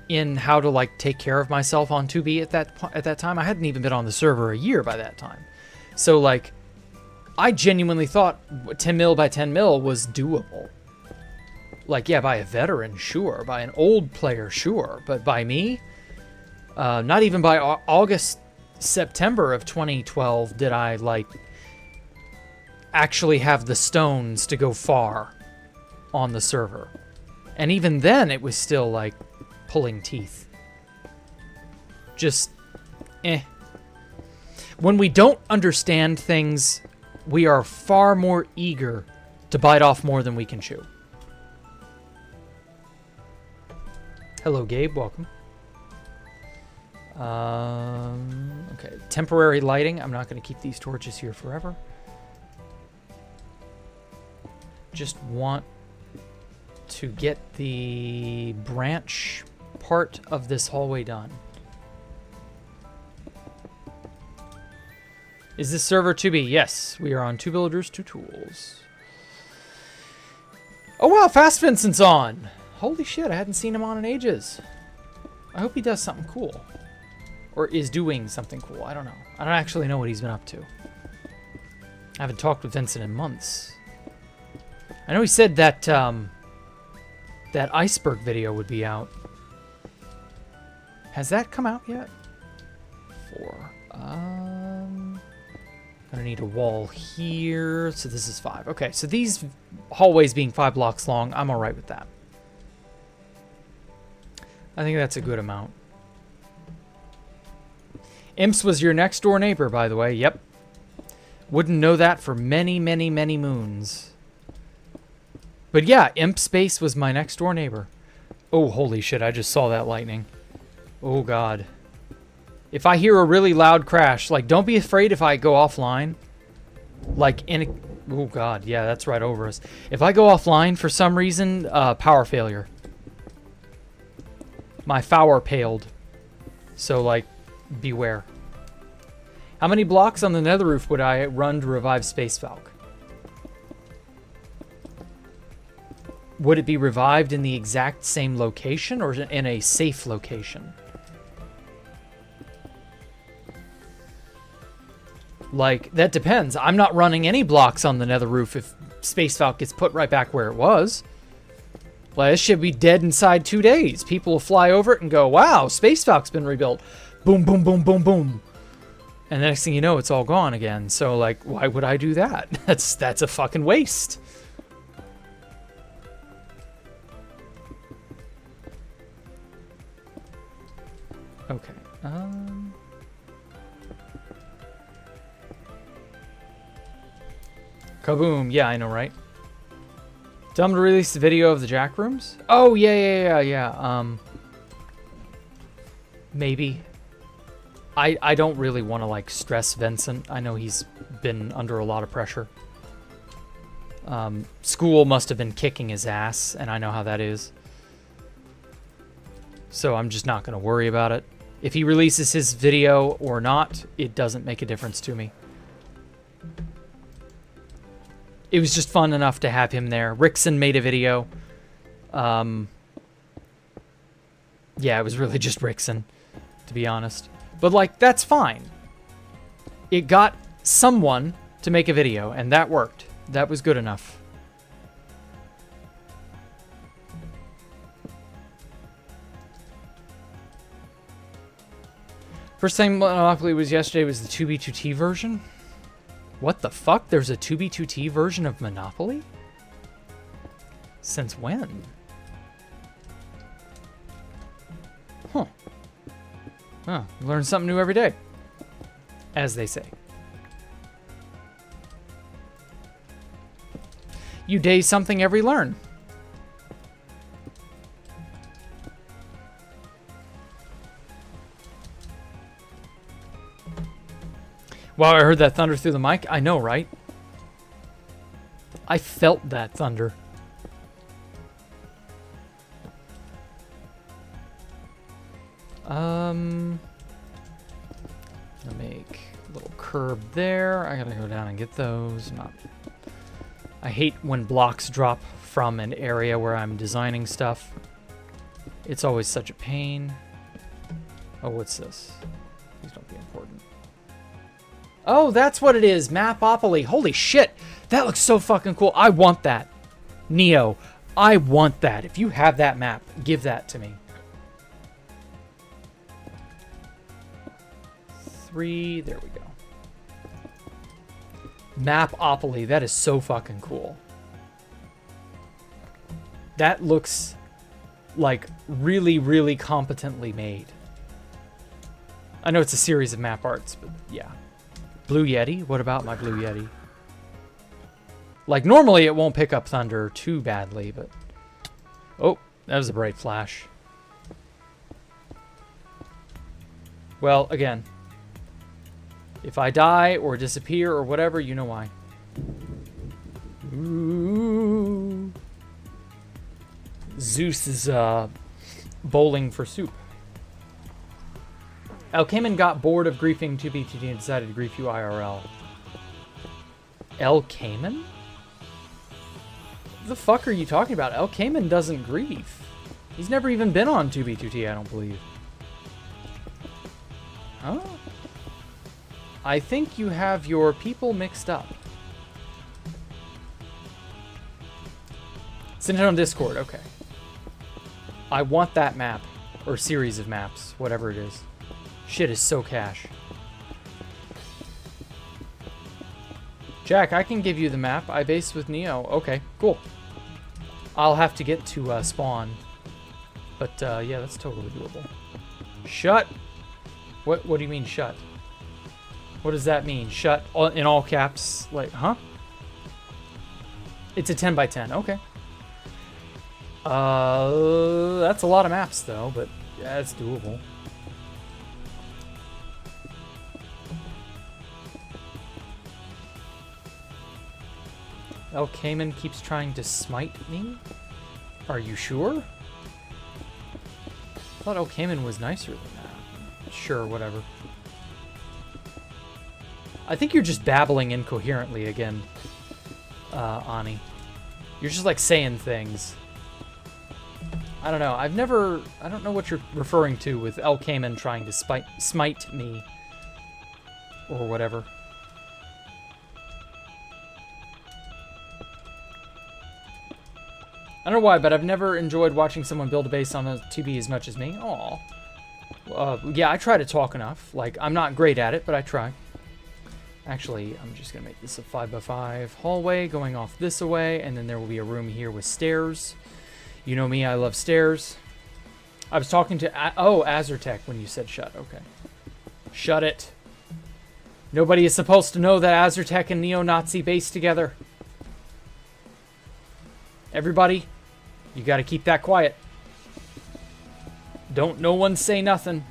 in how to, like, take care of myself on 2B at that time. I hadn't even been on the server a year by that time. So, like, I genuinely thought 10 mil by 10 mil was doable. Like, yeah, by a veteran, sure. By an old player, sure. But by me, not even by August, September of 2012 did I, like, actually have the stones to go far on the server. And even then, it was still, like, pulling teeth. Just, eh. When we don't understand things, we are far more eager to bite off more than we can chew. Hello, Gabe. Welcome. Okay. Temporary lighting. I'm not going to keep these torches here forever. Just want to get the branch part of this hallway done. Is this server 2B? Yes, we are on 2 villagers, 2 tools. Oh wow, Fast Vincent's on! Holy shit, I hadn't seen him on in ages. I hope he does something cool. Or is doing something cool. I don't know. I don't actually know what he's been up to. I haven't talked with Vincent in months. I know he said that that iceberg video would be out. Has that come out yet? 4. Gonna need a wall here. So this is 5. Okay, so these hallways being 5 blocks long, I'm alright with that. I think that's a good amount. Imps was your next door neighbor, by the way. Yep. Wouldn't know that for many, many, many moons. But yeah, Imp Space was my next door neighbor. Oh, holy shit, I just saw that lightning. Oh, God. If I hear a really loud crash, like, don't be afraid if I go offline. Like, oh, God, yeah, that's right over us. If I go offline for some reason, power failure. My power paled. So, like, beware. How many blocks on the nether roof would I run to revive Space Falk? Would it be revived in the exact same location or in a safe location? Like, that depends. I'm not running any blocks on the nether roof if Space Falk gets put right back where it was. Like, this should be dead inside 2 days. People will fly over it and go, wow, Space Falk's been rebuilt. Boom, boom, boom, boom, boom. And the next thing you know, it's all gone again. So, like, why would I do that? That's a fucking waste. Okay. Kaboom. Yeah, I know, right? Tell them to release the video of the Jack rooms? Oh, yeah. Maybe. I don't really want to, like, stress Vincent. I know he's been under a lot of pressure. School must have been kicking his ass, and I know how that is. So I'm just not going to worry about it. If he releases his video or not, it doesn't make a difference to me. It was just fun enough to have him there. Rickson made a video. Yeah, it was really just Rickson, to be honest. But, like, that's fine. It got someone to make a video, and that worked. That was good enough. First time Monopoly was yesterday was the 2B2T version. What the fuck? There's a 2B2T version of Monopoly? Since when? Huh. Huh. Learn something new every day. As they say. You day something every learn. Wow, I heard that thunder through the mic. I know, right? I felt that thunder. I'll make a little curb there. I gotta go down and get those. I hate when blocks drop from an area where I'm designing stuff. It's always such a pain. Oh, what's this? These don't be important. Oh, that's what it is. Mapopoly. Holy shit. That looks so fucking cool. I want that. Neo, I want that. If you have that map, give that to me. 3. There we go. Mapopoly. That is so fucking cool. That looks like really, really competently made. I know it's a series of map arts, but yeah. Blue Yeti? What about my Blue Yeti? Like, normally it won't pick up thunder too badly, but... Oh, that was a bright flash. Well, again. If I die or disappear or whatever, you know why. Ooh. Zeus is, bowling for soup. El Cayman got bored of griefing 2B2T and decided to grief you IRL. El Cayman? What the fuck are you talking about? El Cayman doesn't grief. He's never even been on 2B2T, I don't believe. Oh. I think you have your people mixed up. Send it on Discord, okay. I want that map. Or series of maps, whatever it is. Shit is so cash. Jack, I can give you the map. I base with Neo. Okay, cool. I'll have to get to spawn. But yeah, that's totally doable. Shut. What do you mean shut? What does that mean? Shut in all caps? Like, huh? It's a 10 by 10. Okay. That's a lot of maps though, but yeah, it's doable. El Cayman keeps trying to smite me? Are you sure? I thought El Cayman was nicer than that. Sure, whatever. I think you're just babbling incoherently again, Ani. You're just like saying things. I don't know. I don't know what you're referring to with El Cayman trying to smite me. Or whatever. I don't know why, but I've never enjoyed watching someone build a base on a 2B as much as me. Aw. Yeah, I try to talk enough. Like, I'm not great at it, but I try. Actually, I'm just going to make this a 5x5 hallway going off this way, and then there will be a room here with stairs. You know me, I love stairs. I was talking to... Azertech when you said shut. Okay. Shut it. Nobody is supposed to know that Azertech and Neo-Nazi base together. Everybody, you got to keep that quiet. Don't no one say nothing.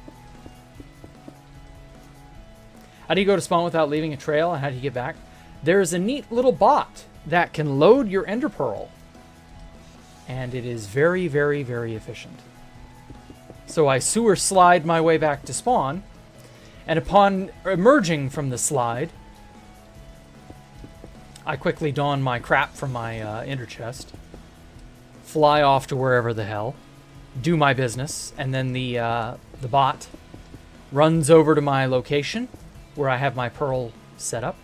How do you go to spawn without leaving a trail, and how do you get back? There's a neat little bot that can load your ender pearl. And it is very, very, very efficient. So I sewer slide my way back to spawn, and upon emerging from the slide, I quickly don my crap from my ender chest, fly off to wherever the hell, do my business, and then the bot runs over to my location where I have my pearl set up.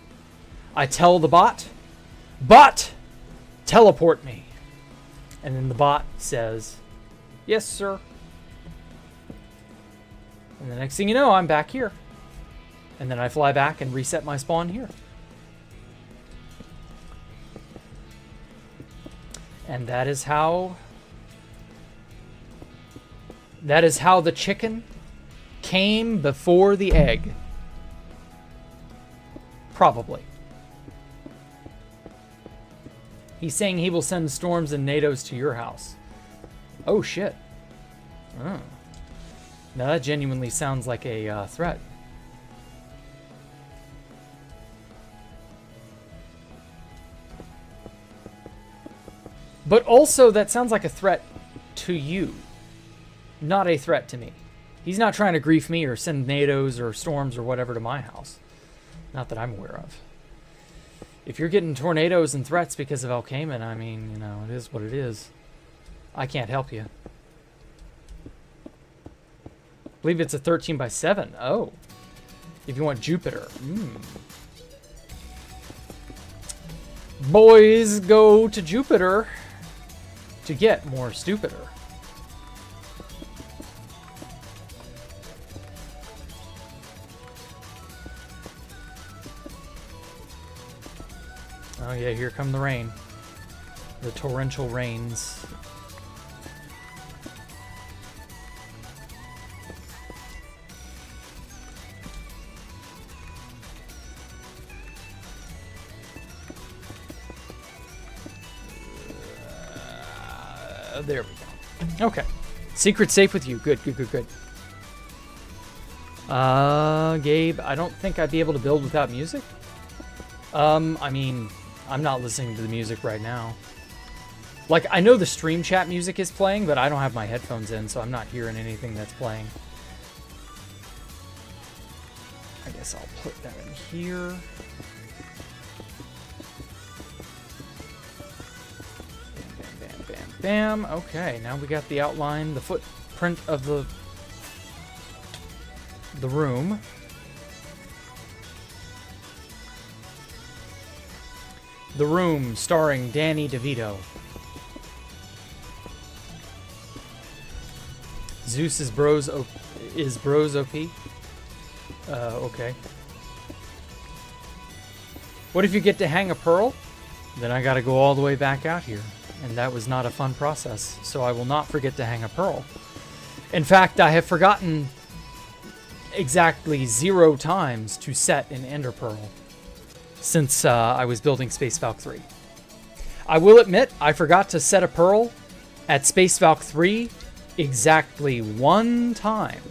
I tell the bot, teleport me. And then the bot says, yes, sir. And the next thing you know, I'm back here. And then I fly back and reset my spawn here. And that is how the chicken came before the egg. Probably. He's saying he will send storms and NATOs to your house. Oh, shit. Oh. Now that genuinely sounds like a threat. But also, that sounds like a threat to you. Not a threat to me. He's not trying to grief me or send NATOs or storms or whatever to my house. Not that I'm aware of. If you're getting tornadoes and threats because of El Cayman, I mean, you know, it is what it is. I can't help you. I believe it's a 13 by 7. Oh. If you want Jupiter. Boys go to Jupiter to get more stupider. Oh yeah, here come the rain. The torrential rains. There we go. Okay. Secret safe with you. Good, good, good, good. Gabe, I don't think I'd be able to build without music. I mean, I'm not listening to the music right now. Like, I know the stream chat music is playing, but I don't have my headphones in, so I'm not hearing anything that's playing. I guess I'll put that in here. Bam, bam, bam, bam. Okay, now we got the outline, the footprint of the room. The Room, starring Danny DeVito. Zeus is bros OP. Okay. What if you get to hang a pearl? Then I gotta go all the way back out here. And that was not a fun process, so I will not forget to hang a pearl. In fact, I have forgotten exactly 0 times to set an ender pearl since I was building Space Valk 3. I will admit, I forgot to set a pearl at Space Valk 3 exactly 1 time.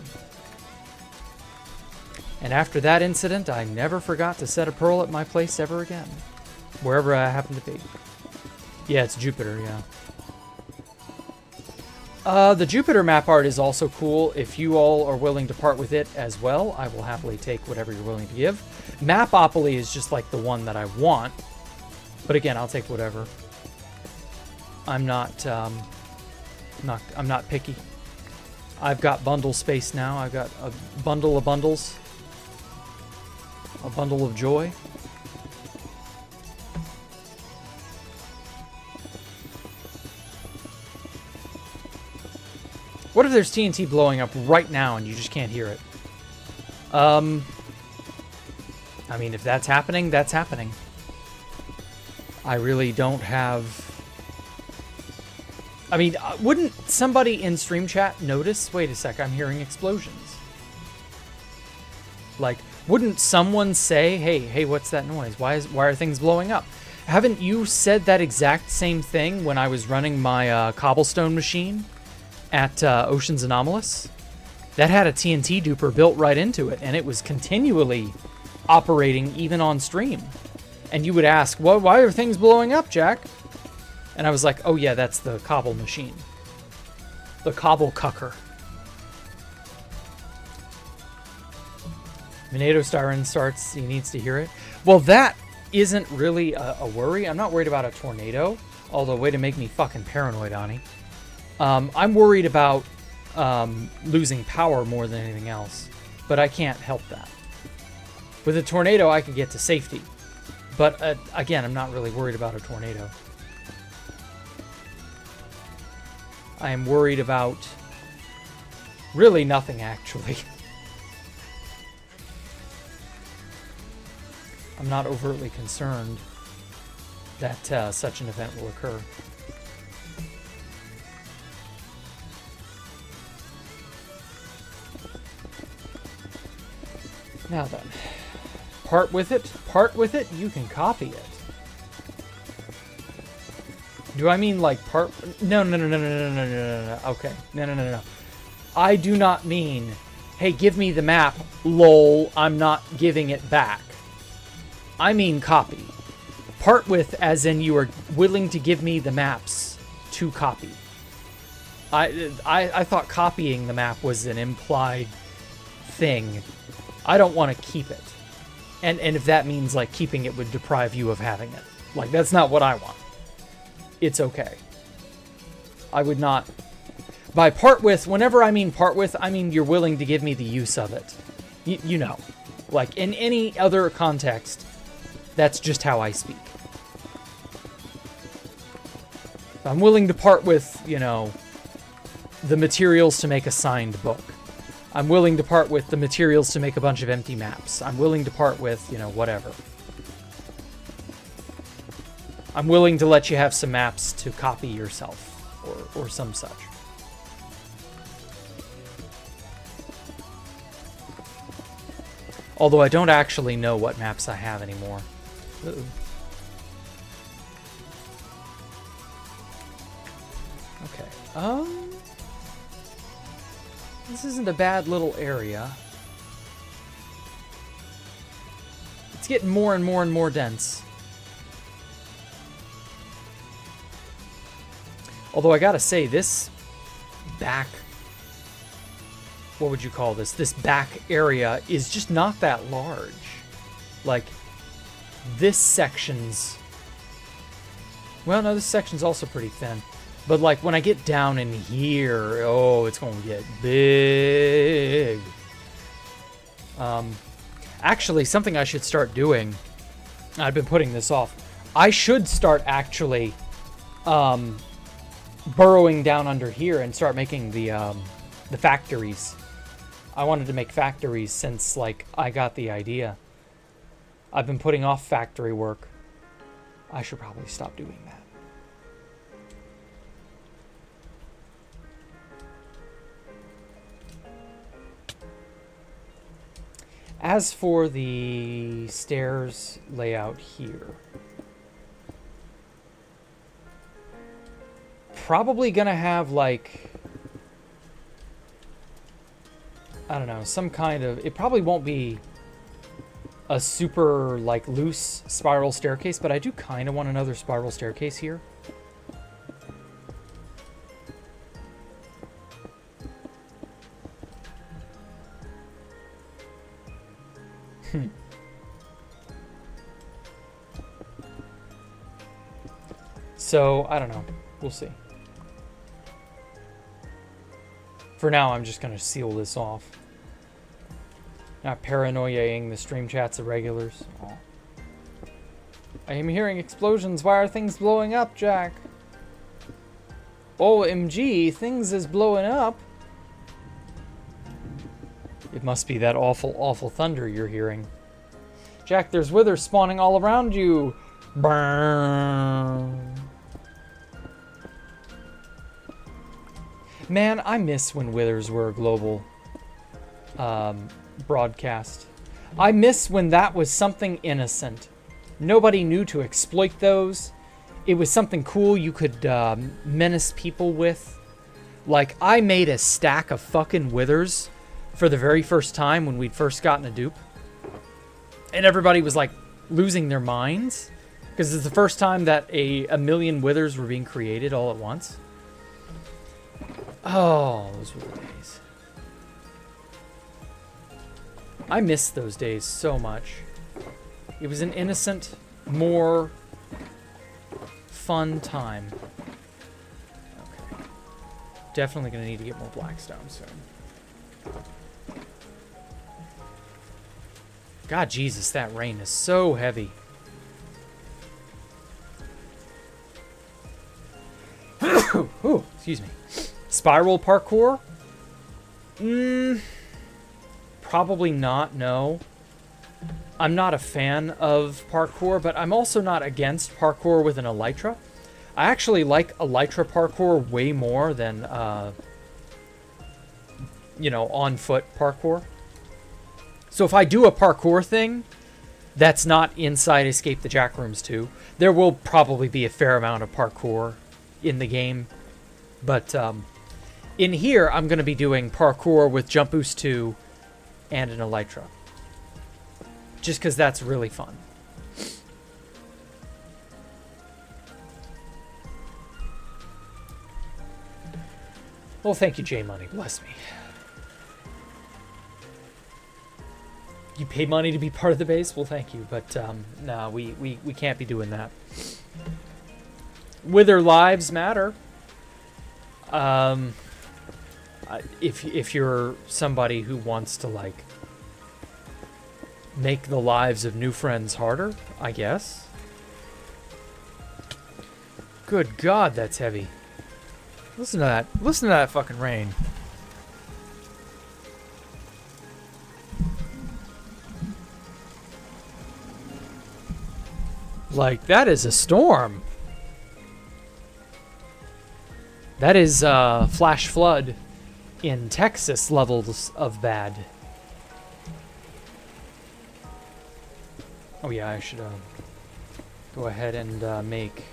And after that incident, I never forgot to set a pearl at my place ever again, wherever I happen to be. Yeah, it's Jupiter, yeah. The Jupiter map art is also cool. If you all are willing to part with it as well, I will happily take whatever you're willing to give. Mapopoly is just like the one that I want. But again, I'll take whatever. I'm not picky. I've got bundle space now. I've got a bundle of bundles. A bundle of joy. What if there's TNT blowing up right now and you just can't hear it? I mean, if that's happening, that's happening. I really don't have... I mean, wouldn't somebody in stream chat notice? Wait a sec, I'm hearing explosions. Like, wouldn't someone say, hey, what's that noise? Why are things blowing up? Haven't you said that exact same thing when I was running my cobblestone machine at Ocean's Anomalous? That had a TNT duper built right into it, and it was continually operating even on stream. And you would ask, well, why are things blowing up, Jack? And I was like, oh yeah, that's the cobble machine. The cobble cucker. Minato Styron starts, he needs to hear it. Well, that isn't really a worry. I'm not worried about a tornado, although way to make me fucking paranoid, Ani. I'm worried about losing power more than anything else, but I can't help that. With a tornado, I could get to safety, but again, I'm not really worried about a tornado. I am worried about really nothing, actually. I'm not overtly concerned that such an event will occur. Now then, part with it, you can copy it. Do I mean like part? No. Okay, no. I do not mean, hey, give me the map, lol, I'm not giving it back. I mean copy. Part with as in you are willing to give me the maps to copy. I thought copying the map was an implied thing. I don't want to keep it. And if that means like keeping it would deprive you of having it. Like that's not what I want. It's okay. I would not... By part with, whenever I mean part with, I mean you're willing to give me the use of it. You know. Like in any other context, that's just how I speak. I'm willing to part with, you know, the materials to make a signed book. I'm willing to part with the materials to make a bunch of empty maps. I'm willing to part with, you know, whatever. I'm willing to let you have some maps to copy yourself, or some such. Although I don't actually know what maps I have anymore. Uh-oh. Okay. This isn't a bad little area. It's getting more and more and more dense. Although I gotta say, this back... What would you call this? This back area is just not that large. Like, this section's... Well, no, this section's also pretty thin. But, like, when I get down in here, oh, it's going to get big. Actually, something I should start doing, I've been putting this off. I should start actually burrowing down under here and start making the factories. I wanted to make factories since, like, I got the idea. I've been putting off factory work. I should probably stop doing that. As for the stairs layout here, probably gonna have, like, I don't know, some kind of, it probably won't be a super, like, loose spiral staircase, but I do kind of want another spiral staircase here. So, I don't know. We'll see. For now, I'm just going to seal this off. Not paranoiaing the stream chats of regulars. Aw. I am hearing explosions. Why are things blowing up, Jack? OMG, things is blowing up. It must be that awful, awful thunder you're hearing. Jack, there's withers spawning all around you. Burn. Man, I miss when withers were a global broadcast. I miss when that was something innocent. Nobody knew to exploit those. It was something cool you could menace people with. Like, I made a stack of fucking withers for the very first time when we'd first gotten a dupe. And everybody was, like, losing their minds. Because it's the first time that a million withers were being created all at once. Oh, those were the days. I miss those days so much. It was an innocent, more fun time. Okay. Definitely going to need to get more blackstone soon. God, Jesus, that rain is so heavy. Ooh, excuse me. Spiral parkour? Probably not, no. I'm not a fan of parkour, but I'm also not against parkour with an elytra. I actually like elytra parkour way more than, you know, on-foot parkour. So if I do a parkour thing that's not inside Escape the Jack Rooms 2, there will probably be a fair amount of parkour in the game. But in here, I'm going to be doing parkour with Jump Boost 2 and an elytra. Just because that's really fun. Well, thank you, J Money. Bless me. You pay money to be part of the base? Well, thank you. But, no, we can't be doing that. Wither lives matter. If you're somebody who wants to, like, make the lives of new friends harder, I guess. Good God, that's heavy. Listen to that. Listen to that fucking rain. Like, that is a storm. That is flash flood in Texas levels of bad. Oh yeah, I should go ahead and make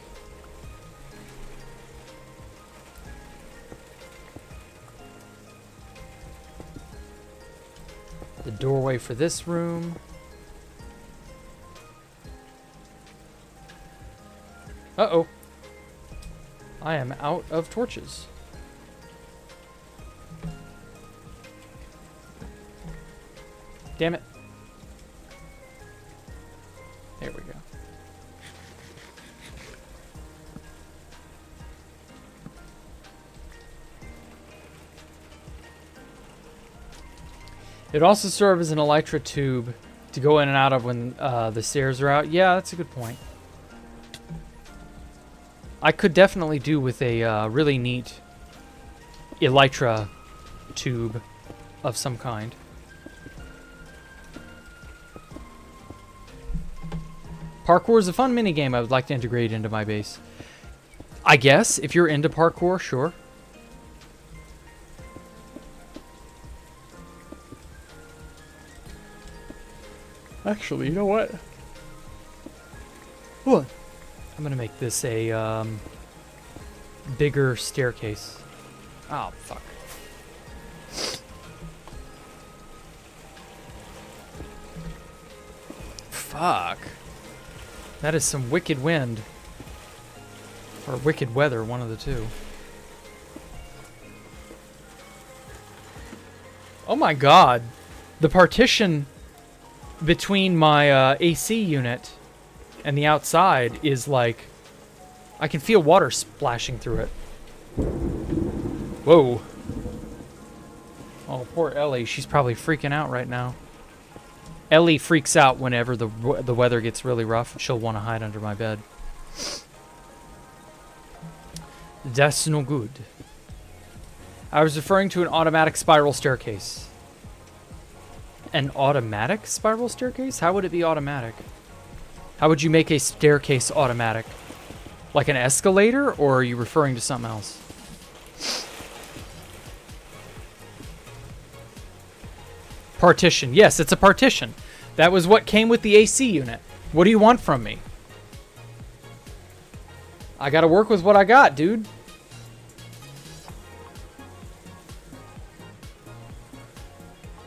the doorway for this room. Uh-oh. I am out of torches. Damn it. There we go. It also serves as an elytra tube to go in and out of when the stairs are out. Yeah, that's a good point. I could definitely do with a really neat elytra tube of some kind. Parkour is a fun minigame I would like to integrate into my base. I guess, if you're into parkour, sure. Actually, you know what? What? I'm gonna make this a bigger staircase. Oh, fuck. Fuck. That is some wicked wind. Or wicked weather, one of the two. Oh my god. The partition between my AC unit and the outside is like... I can feel water splashing through it. Whoa. Oh, poor Ellie. She's probably freaking out right now. Ellie freaks out whenever the weather gets really rough. She'll want to hide under my bed. That's no good. I was referring to an automatic spiral staircase. An automatic spiral staircase? How would it be automatic? How would you make a staircase automatic? Like an escalator, or are you referring to something else? Partition. Yes, it's a partition. That was what came with the AC unit. What do you want from me? I gotta work with what I got, dude.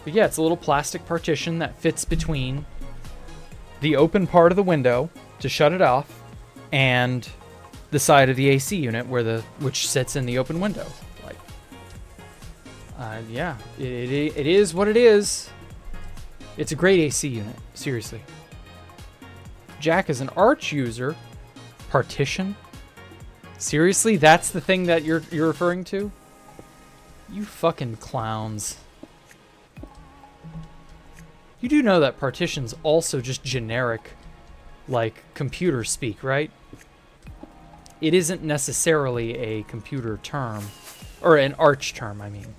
But yeah, it's a little plastic partition that fits between the open part of the window to shut it off and the side of the AC unit which sits in the open window. Like, yeah, it is what it is. It's a great AC unit, seriously. Jack is an Arch user. Partition? Seriously, that's the thing that you're referring to? You fucking clowns. You do know that partition's also just generic, like, computer speak, right? It isn't necessarily a computer term. Or an Arch term, I mean.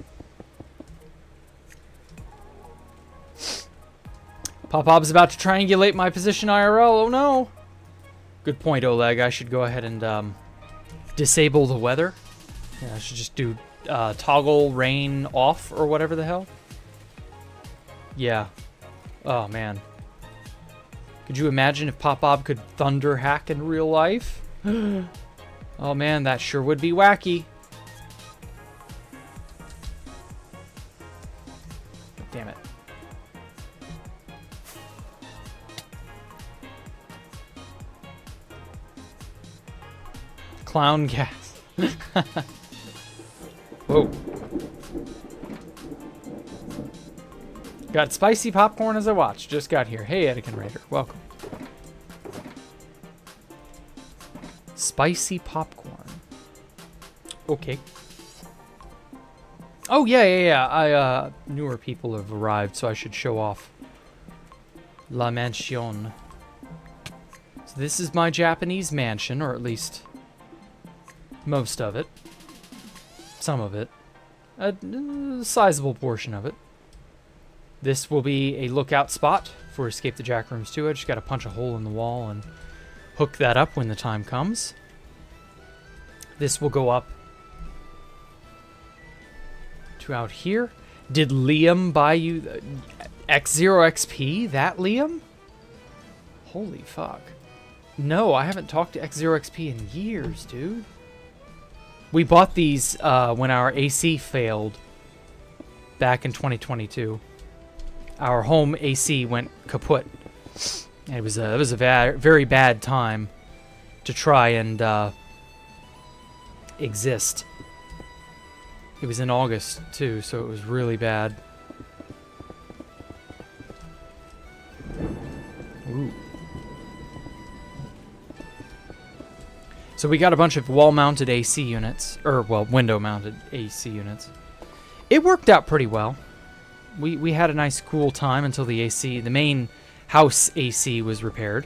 Pop-Pop's about to triangulate my position IRL. Oh no! Good point, Oleg. I should go ahead and disable the weather. Yeah, I should just do toggle rain off or whatever the hell. Yeah. Oh man. Could you imagine if Pop-Pop could thunder hack in real life? Oh man, that sure would be wacky. Damn it. Clown gas. Whoa. Got spicy popcorn as I watch. Just got here. Hey, Etiquette Raider. Welcome. Spicy popcorn. Okay. Oh, yeah. Newer people have arrived, so I should show off La Mansion. So this is my Japanese mansion, or at least most of it. Some of it. A sizable portion of it. This will be a lookout spot for Escape the Jack Rooms 2. I just got to punch a hole in the wall and hook that up when the time comes. This will go up to out here. Did Liam buy you X0XP? That Liam? Holy fuck. No, I haven't talked to X0XP in years, dude. We bought these when our AC failed back in 2022. Our home AC went kaput. It was a very bad time to try and exist. It was in August too, so it was really bad. Ooh. So we got a bunch of wall-mounted AC units, or well, window-mounted AC units. It worked out pretty well. We had a nice cool time until the main house AC was repaired.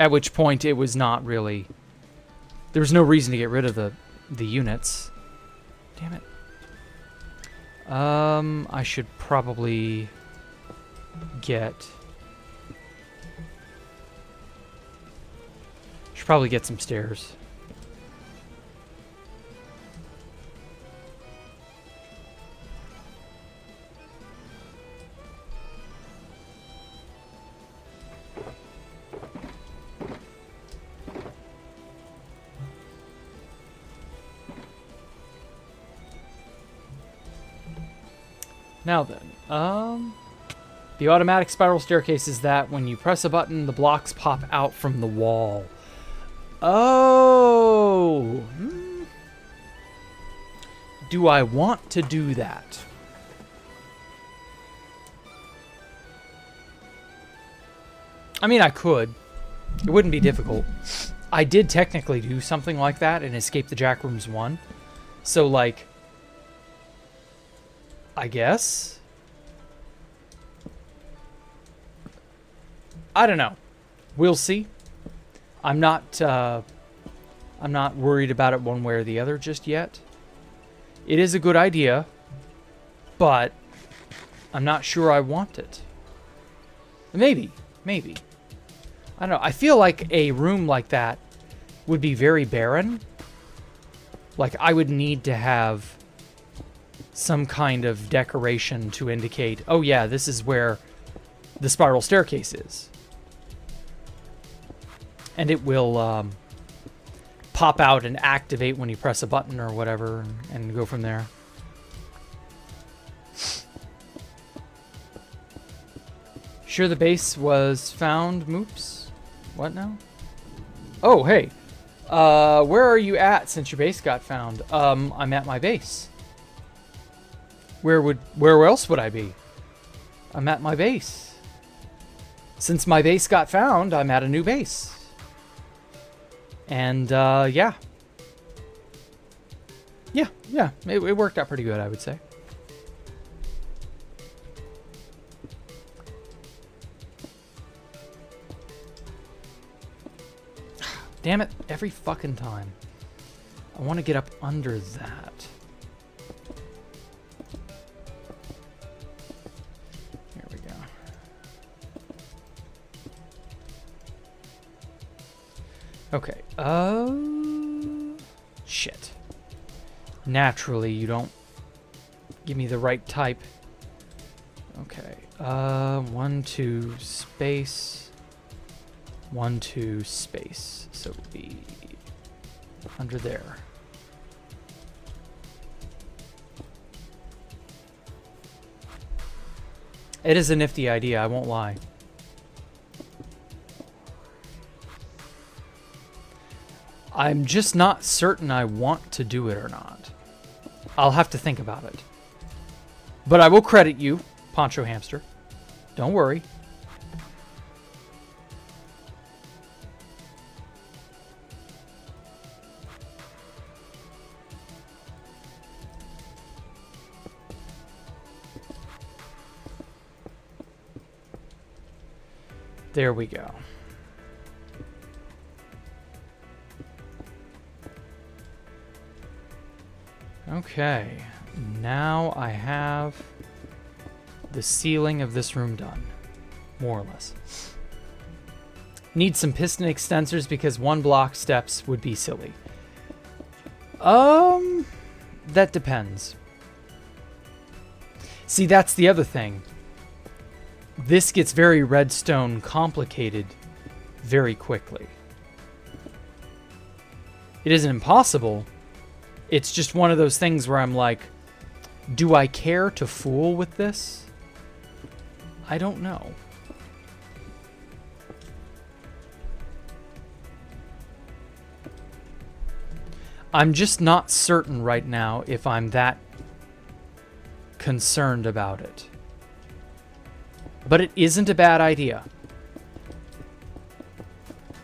At which point it was not really... There was no reason to get rid of the units. Damn it. I should probably get... Should probably get some stairs. Now then, the automatic spiral staircase is that when you press a button, the blocks pop out from the wall. Oh! Do I want to do that? I mean, I could. It wouldn't be difficult. I did technically do something like that in Escape the Jack Rooms 1. So, like... I guess. I don't know. We'll see. I'm not worried about it one way or the other just yet. It is a good idea, but I'm not sure I want it. Maybe. I don't know. I feel like a room like that would be very barren. Like, I would need to have some kind of decoration to indicate, oh yeah, this is where the spiral staircase is. And it will pop out and activate when you press a button or whatever, and go from there. Sure the base was found, Moops? What now? Oh, hey. Where are you at since your base got found? I'm at my base. Where else would I be? I'm at my base. Since my base got found, I'm at a new base. And, yeah. Yeah, it worked out pretty good, I would say. Damn it, every fucking time. I want to get up under that. Okay, shit. Naturally, you don't give me the right type. Okay, 1, 2, space. 1, 2, space. So it would be under there. It is a nifty idea, I won't lie. I'm just not certain I want to do it or not. I'll have to think about it. But I will credit you, Poncho Hamster. Don't worry. There we go. Okay, now I have the ceiling of this room done, more or less. Need some piston extensors because 1 block steps would be silly. That depends. See, that's the other thing. This gets very redstone complicated very quickly. It isn't impossible. It's just one of those things where I'm like, do I care to fool with this? I don't know. I'm just not certain right now if I'm that concerned about it. But it isn't a bad idea.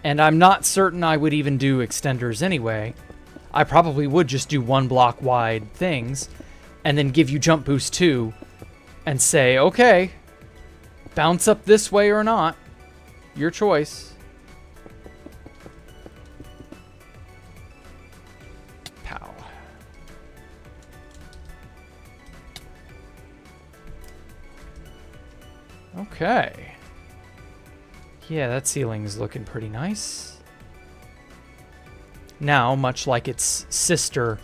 And I'm not certain I would even do extenders anyway. I probably would just do 1 block wide things and then give you jump boost 2 and say, okay, bounce up this way or not. Your choice. Okay. Yeah, that ceiling is looking pretty nice. Now, much like its sister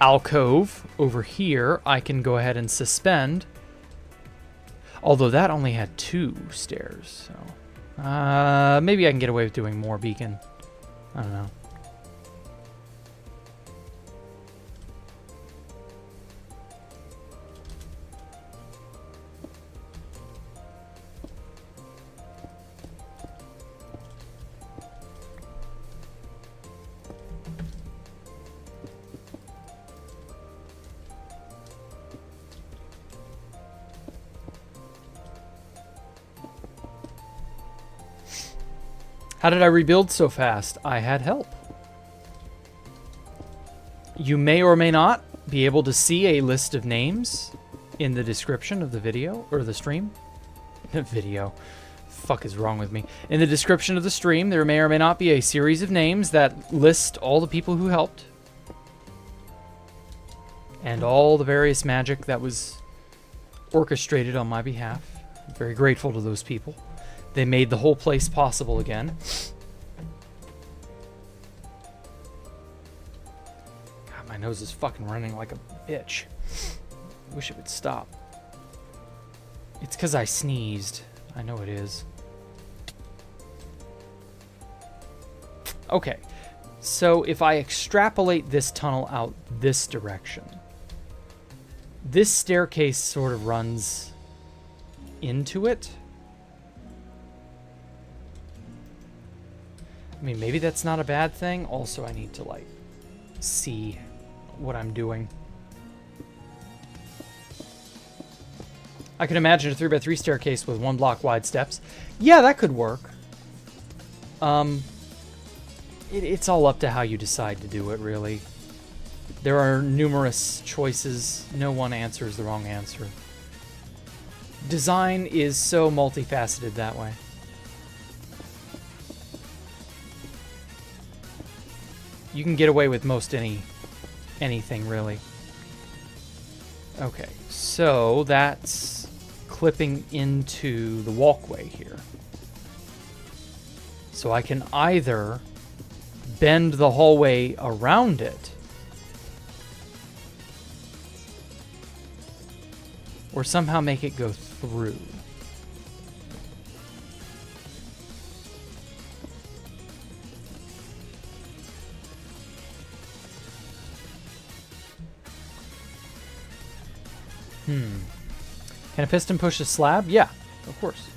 alcove over here, I can go ahead and suspend. Although that only had 2 stairs, so... maybe I can get away with doing more beacon. I don't know. How did I rebuild so fast? I had help. You may or may not be able to see a list of names in the description of the video, or the stream. Video. Fuck is wrong with me? In the description of the stream, there may or may not be a series of names that list all the people who helped. And all the various magic that was orchestrated on my behalf. I'm very grateful to those people. They made the whole place possible again. God, my nose is fucking running like a bitch. Wish it would stop. It's because I sneezed. I know it is. Okay. So if I extrapolate this tunnel out this direction, this staircase sort of runs into it. I mean, maybe that's not a bad thing. Also, I need to, like, see what I'm doing. I can imagine a 3x3 staircase with 1 block wide steps. Yeah, that could work. It's all up to how you decide to do it, really. There are numerous choices. No one answer is the wrong answer. Design is so multifaceted that way. You can get away with most anything, really. Okay, so that's clipping into the walkway here. So I can either bend the hallway around it, or somehow make it go through. Can a piston push a slab? Yeah, of course.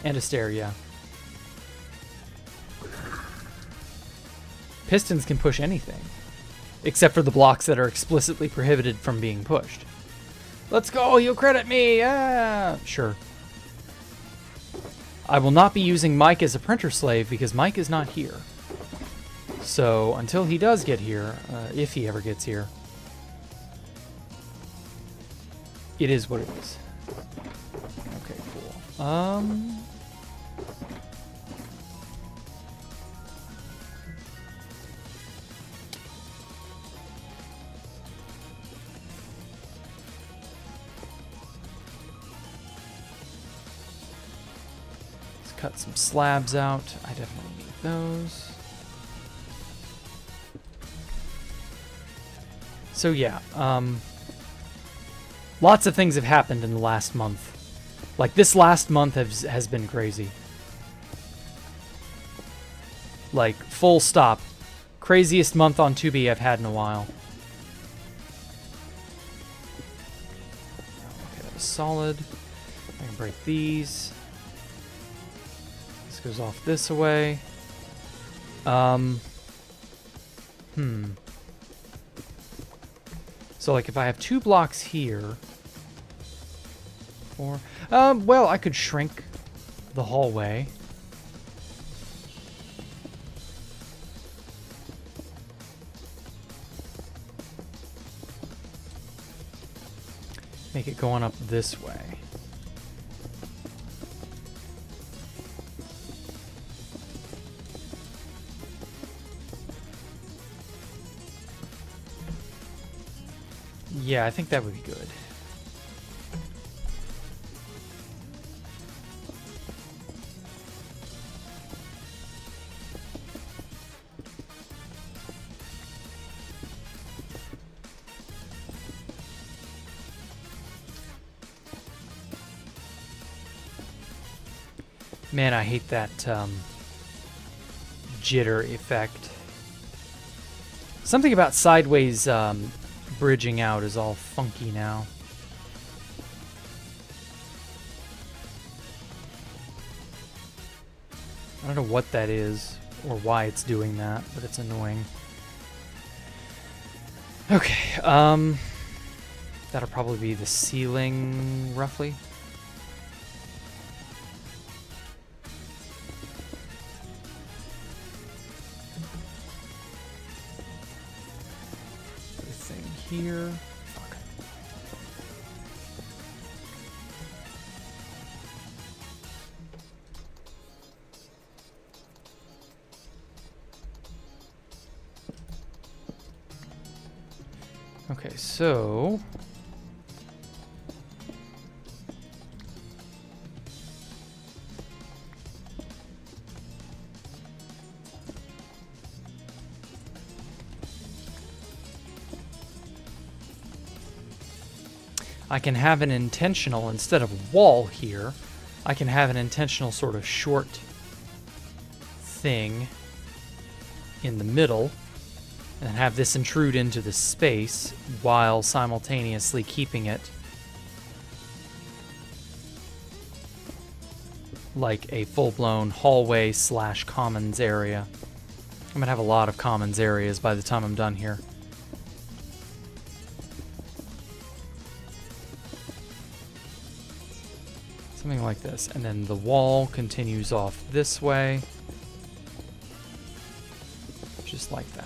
And a stair, yeah. Pistons can push anything, except for the blocks that are explicitly prohibited from being pushed. Let's go, you'll credit me! Ah, sure. I will not be using Mike as a printer slave because Mike is not here. So until he does get here, if he ever gets here, it is what it is. Okay, cool. Let's cut some slabs out. I definitely need those. So yeah, lots of things have happened in the last month. Like, this last month has been crazy. Like, full stop. Craziest month on 2B I've had in a while. Okay, that was solid. I can break these. This goes off this way. So, like, if I have 2 blocks here... Or, well, I could shrink the hallway. Make it going up this way. Yeah, I think that would be good. Man, I hate that jitter effect. Something about sideways bridging out is all funky now. I don't know what that is or why it's doing that, but it's annoying. Okay, that'll probably be the ceiling, roughly. Here. Fuck. Okay, so I can have an intentional, instead of wall here, I can have an intentional sort of short thing in the middle and have this intrude into the space while simultaneously keeping it like a full-blown hallway / commons area. I'm going to have a lot of commons areas by the time I'm done here. Something like this. And then the wall continues off this way. Just like that.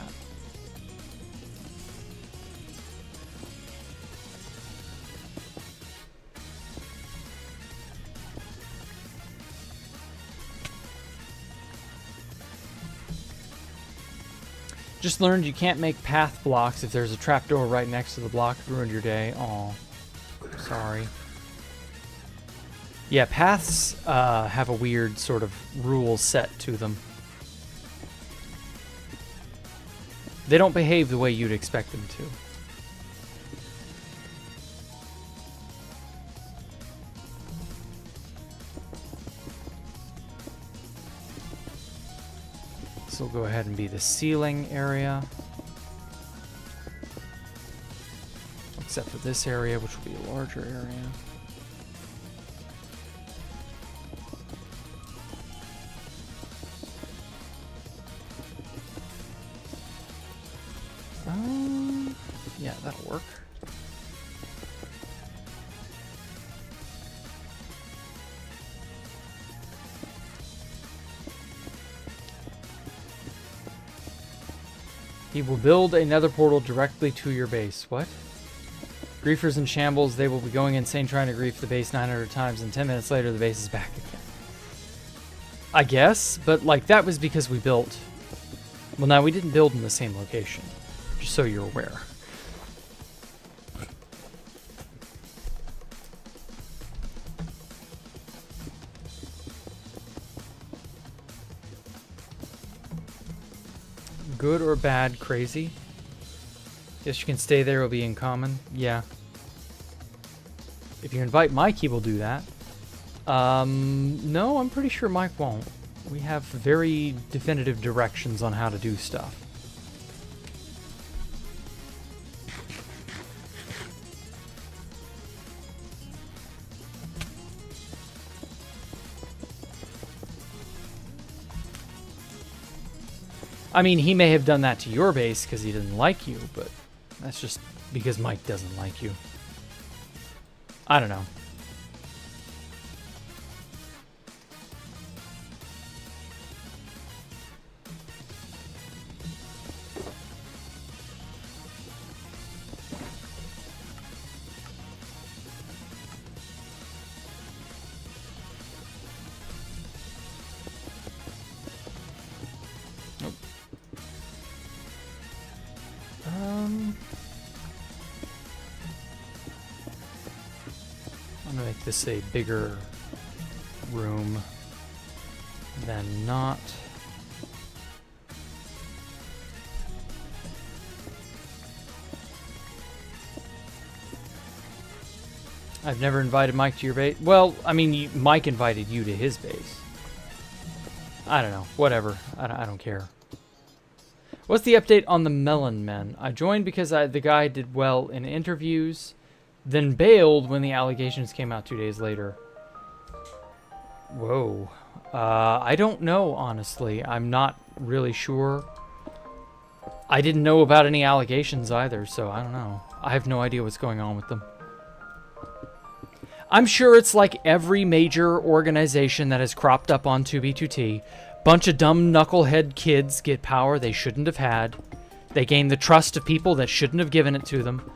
Just learned you can't make path blocks if there's a trapdoor right next to the block. Ruined your day. Aw. Sorry. Yeah, paths have a weird sort of rule set to them. They don't behave the way you'd expect them to. This will go ahead and be the ceiling area. Except for this area, which will be a larger area. Yeah, that'll work. He will build a nether portal directly to your base. What? Griefers in shambles, they will be going insane trying to grief the base 900 times, and 10 minutes later the base is back again. I guess, but like that was because we built... Well, now we didn't build in the same location, just so you're aware. Good or bad, crazy? Guess you can stay there, it'll be in common. Yeah. If you invite Mike, he will do that. No, I'm pretty sure Mike won't. We have very definitive directions on how to do stuff. I mean, he may have done that to your base because he didn't like you, but that's just because Mike doesn't like you. I don't know. I'm gonna make this a bigger room than not. I've never invited Mike to your base. Well, I mean, Mike invited you to his base. I don't know. Whatever. I don't care. What's the update on the Melon Men? I joined because the guy did well in interviews, then bailed when the allegations came out 2 days later. Whoa. I don't know, honestly. I'm not really sure. I didn't know about any allegations either, so I don't know. I have no idea what's going on with them. I'm sure it's like every major organization that has cropped up on 2B2T. Bunch of dumb knucklehead kids get power they shouldn't have had. They gain the trust of people that shouldn't have given it to them.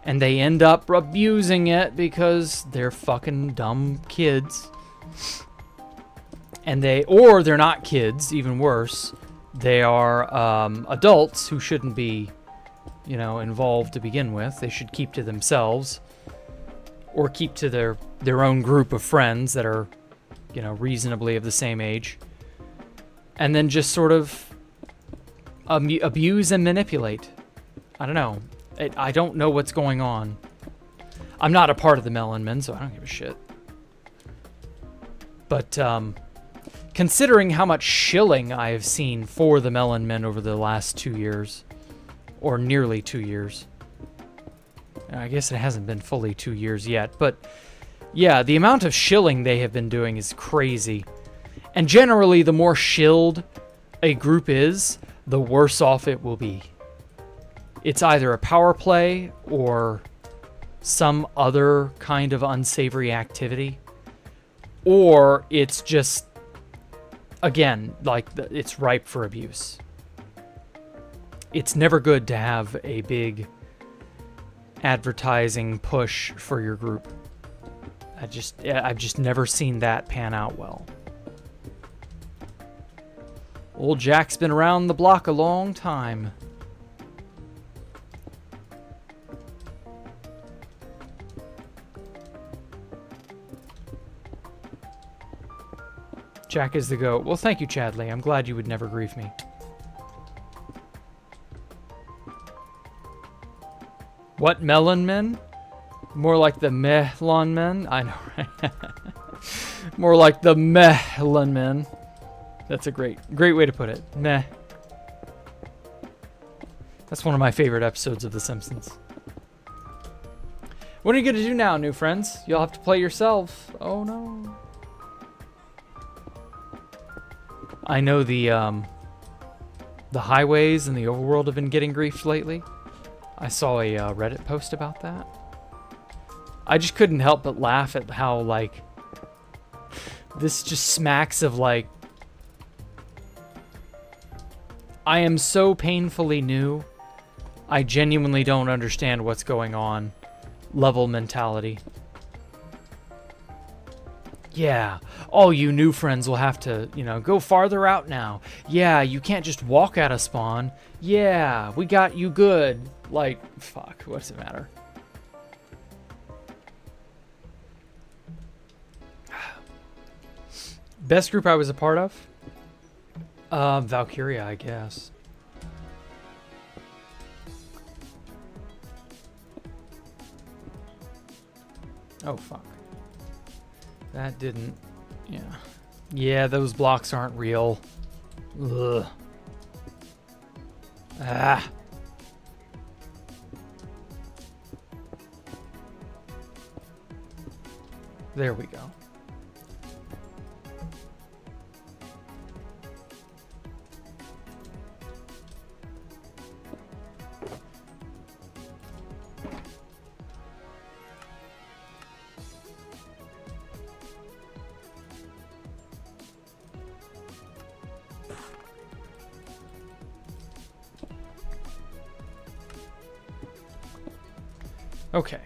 And they end up abusing it because they're fucking dumb kids. And or they're not kids, even worse. They are adults who shouldn't be, you know, involved to begin with. They should keep to themselves. Or keep to their own group of friends that are, you know, reasonably of the same age. And then just sort of abuse and manipulate. I don't know. I don't know what's going on. I'm not a part of the Melon Men, so I don't give a shit. But considering how much shilling I have seen for the Melon Men over the last 2 years, or nearly 2 years. I guess it hasn't been fully 2 years yet, but yeah, the amount of shilling they have been doing is crazy. And generally, the more shilled a group is, the worse off it will be. It's either a power play or some other kind of unsavory activity, or it's just, again, like it's ripe for abuse. It's never good to have a big advertising push for your group. I've just never seen that pan out well. Old Jack's been around the block a long time. Jack is the goat. Well, thank you, Chadley. I'm glad you would never grieve me. What Melon Men? More like the Melon Men? I know, right? More like the Melon Men. That's a great way to put it. Meh. That's one of my favorite episodes of The Simpsons. What are you going to do now, new friends? You'll have to play yourself. Oh, no. I know the highways and the overworld have been getting griefed lately. I saw a Reddit post about that. I just couldn't help but laugh at how, like, this just smacks of, like, I am so painfully new, I genuinely don't understand what's going on level mentality. Yeah, all you new friends will have to, you know, go farther out now. Yeah, you can't just walk out of spawn. Yeah, we got you good. Like, fuck, what's the matter? Best group I was a part of? Valkyria, I guess. Oh, fuck. That didn't... Yeah. Yeah, those blocks aren't real. Ugh. Ah. There we go. Okay.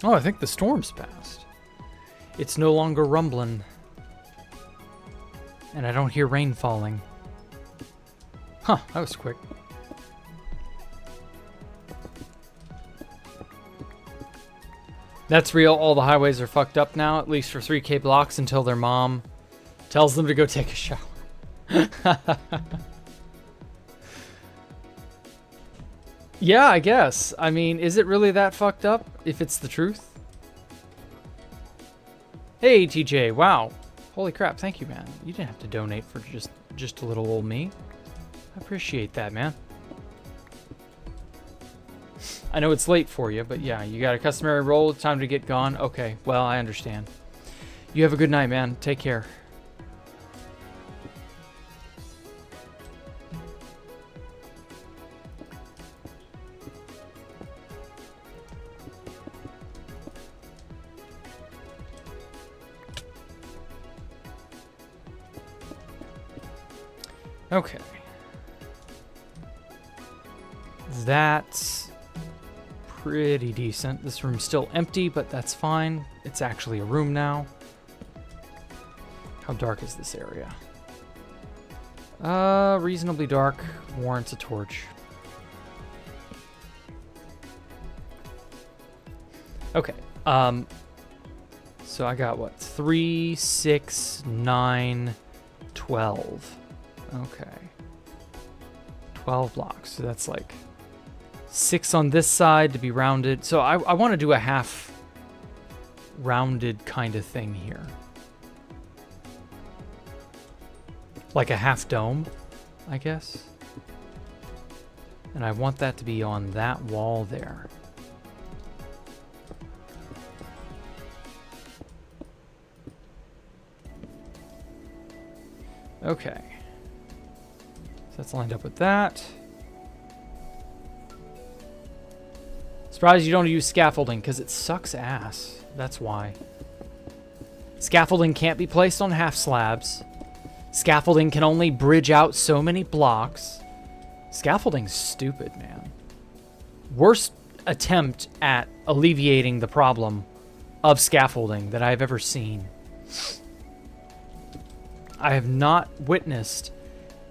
Oh, I think the storm's passed. It's no longer rumbling. And I don't hear rain falling. Huh, that was quick. That's real. All the highways are fucked up now, at least for 3K blocks, until their mom tells them to go take a shower. Yeah, I guess. I mean, is it really that fucked up if it's the truth? Hey, TJ. Wow. Holy crap. Thank you, man. You didn't have to donate for just a little old me. I appreciate that, man. I know it's late for you, but yeah, you got a customary roll. It's time to get gone. Okay, well, I understand. You have a good night, man. Take care. Okay. That's pretty decent. This room's still empty, but that's fine. It's actually a room now. How dark is this area? Reasonably dark. Warrants a torch. Okay. So I got what? 3, 6, 9, 12. Okay. 12 blocks. So that's like 6 on this side to be rounded. So I want to do a half rounded kind of thing here. Like a half dome, I guess. And I want that to be on that wall there. Okay. So that's lined up with that. Surprised you don't use scaffolding, because it sucks ass. That's why. Scaffolding can't be placed on half slabs. Scaffolding can only bridge out so many blocks. Scaffolding's stupid, man. Worst attempt at alleviating the problem of scaffolding that I've ever seen. I have not witnessed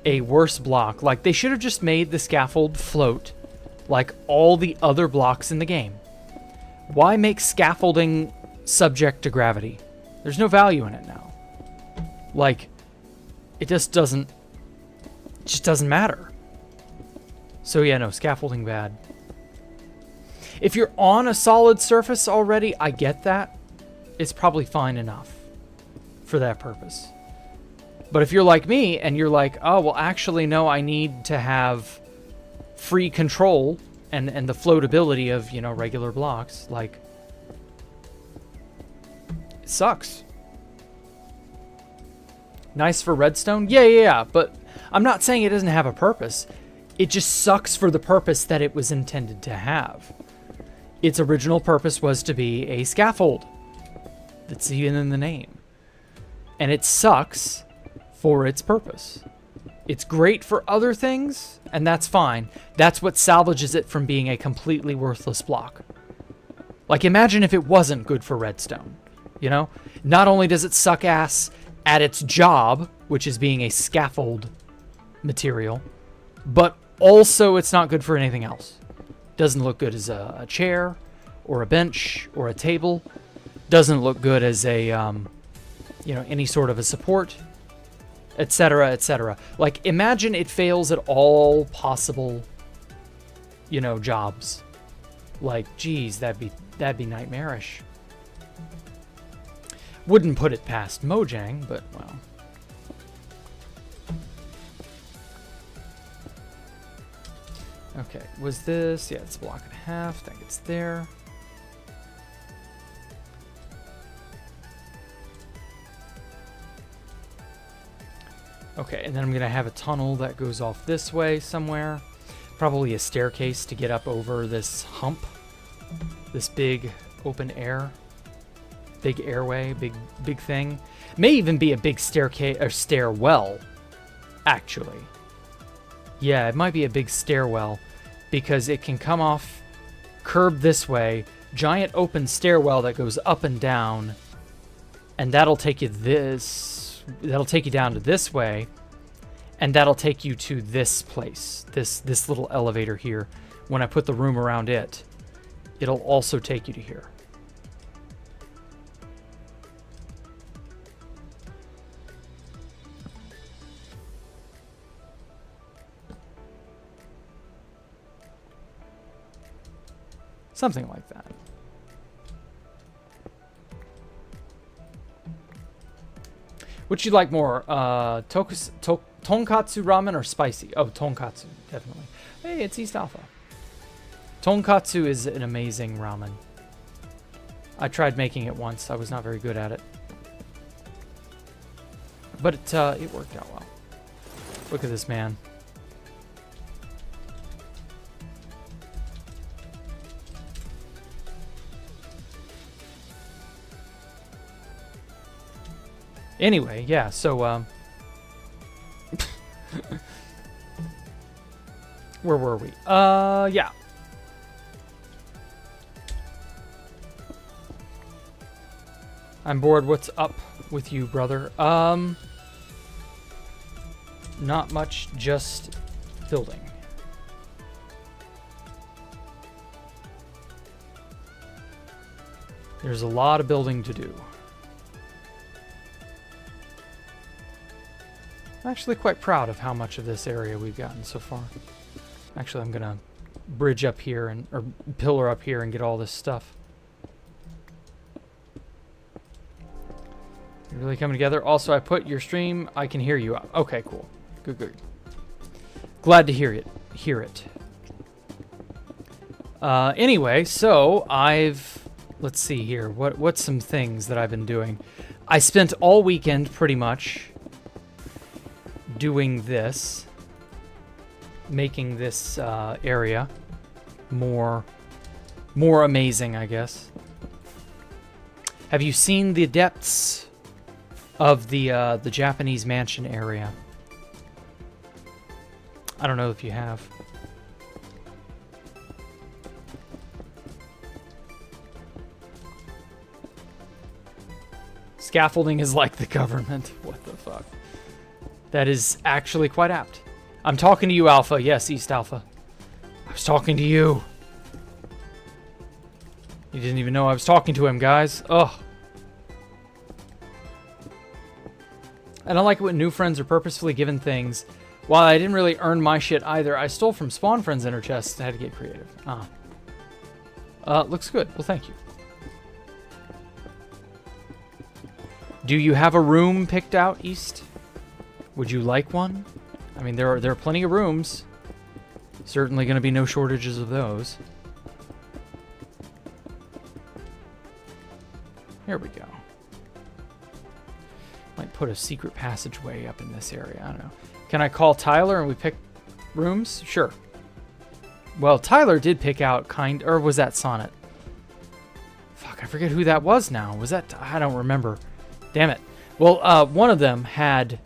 a worse block. Like, they should have just made the scaffold float like all the other blocks in the game. Why make scaffolding subject to gravity? There's no value in it now. Like, it just doesn't matter. So yeah, no, scaffolding bad. If you're on a solid surface already, I get that. It's probably fine enough for that purpose. But if you're like me and you're like, oh, well, actually, no, I need to have free control and the floatability of, you know, regular blocks, like, it sucks. Nice for redstone? Yeah, but I'm not saying it doesn't have a purpose. It just sucks for the purpose that it was intended to have. Its original purpose was to be a scaffold. That's even in the name. And it sucks for its purpose. It's great for other things, and that's fine. That's what salvages it from being a completely worthless block. Like, imagine if it wasn't good for redstone, you know? Not only does it suck ass at its job, which is being a scaffold material, but also it's not good for anything else. Doesn't look good as a chair, or a bench, or a table. Doesn't look good as a, you know, any sort of a support, etc., etc. Like, imagine it fails at all possible, you know, jobs. Like, geez, that'd be nightmarish. Wouldn't put it past Mojang, but well. Okay, was this? Yeah, it's a block and a half. That gets there. Okay, and then I'm going to have a tunnel that goes off this way somewhere. Probably a staircase to get up over this hump. This big open air. Big airway, big thing. May even be a big staircase or stairwell, actually. Yeah, it might be a big stairwell because it can come off curb this way, giant open stairwell that goes up and down, and that'll take you down to this way, and that'll take you to this place, this little elevator here. When I put the room around it, it'll also take you to here. Something like that. Which you like more, tonkatsu ramen or spicy? Oh, tonkatsu, definitely. Hey, it's EastAlpha. Tonkatsu is an amazing ramen. I tried making it once. I was not very good at it. But it worked out well. Look at this man. Anyway, yeah, so, where were we? Yeah. I'm bored. What's up with you, brother? Not much, just building. There's a lot of building to do. I'm actually quite proud of how much of this area we've gotten so far. Actually, I'm gonna bridge up here or pillar up here and get all this stuff. You're really coming together. Also, I put your stream. I can hear you. Okay, cool. Good, good. Glad to hear it. Anyway, so let's see here. What's some things that I've been doing? I spent all weekend pretty much doing this, making this area more amazing, I guess. Have you seen the depths of the Japanese mansion area? I don't know if you have. Scaffolding is like the government. What the fuck? That is actually quite apt. I'm talking to you, Alpha. Yes, EastAlpha. I was talking to you. You didn't even know I was talking to him, guys. Ugh. I don't like it when new friends are purposefully given things. While I didn't really earn my shit either, I stole from Spawn Friends' inner chests. I had to get creative. Looks good. Well, thank you. Do you have a room picked out, East? Would you like one? I mean, there are plenty of rooms. Certainly going to be no shortages of those. Here we go. Might put a secret passageway up in this area. I don't know. Can I call Tyler and we pick rooms? Sure. Well, Tyler did pick out or was that Sonnet? Fuck, I forget who that was now. Was that... I don't remember. Damn it. Well, one of them had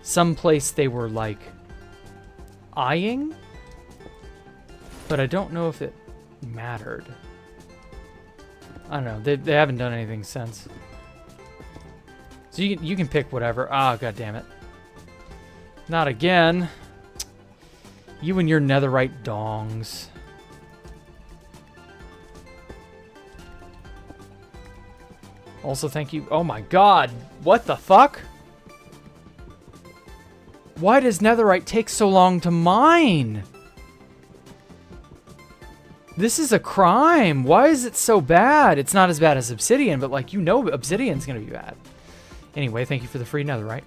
some place they were, like, eyeing, but I don't know if it mattered. I don't know. They haven't done anything since. So you can pick whatever. Ah, god damn it. Not again. You and your netherite dongs. Also, thank you. Oh my god. What the fuck? Why does netherite take so long to mine? This is a crime. Why is it so bad? It's not as bad as obsidian, but like, you know, obsidian's gonna be bad. Anyway, thank you for the free netherite.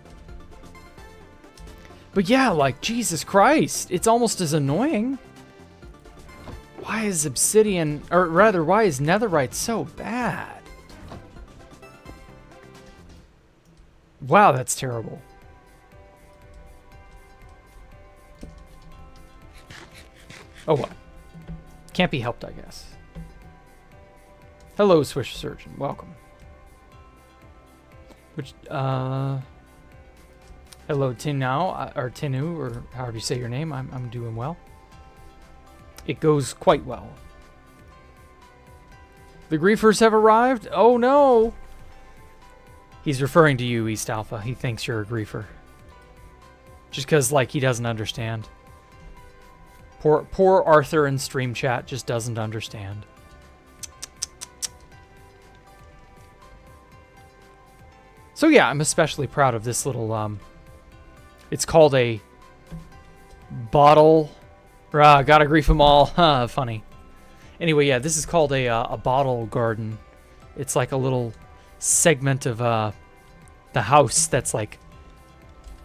But yeah, like, Jesus Christ, it's almost as annoying. Why is obsidian, or rather, why is netherite so bad? Wow, that's terrible. Oh well. Can't be helped, I guess. Hello, Swish Surgeon. Welcome. Which, hello, Tinau, or Tinu, or however you say your name. I'm doing well. It goes quite well. The griefers have arrived? Oh no! He's referring to you, EastAlpha. He thinks you're a griefer. Just because, like, he doesn't understand. Poor Arthur in stream chat just doesn't understand. So yeah, I'm especially proud of this little, it's called a bottle. Gotta grief them all. Funny. Anyway, yeah, this is called a bottle garden. It's like a little segment of the house that's like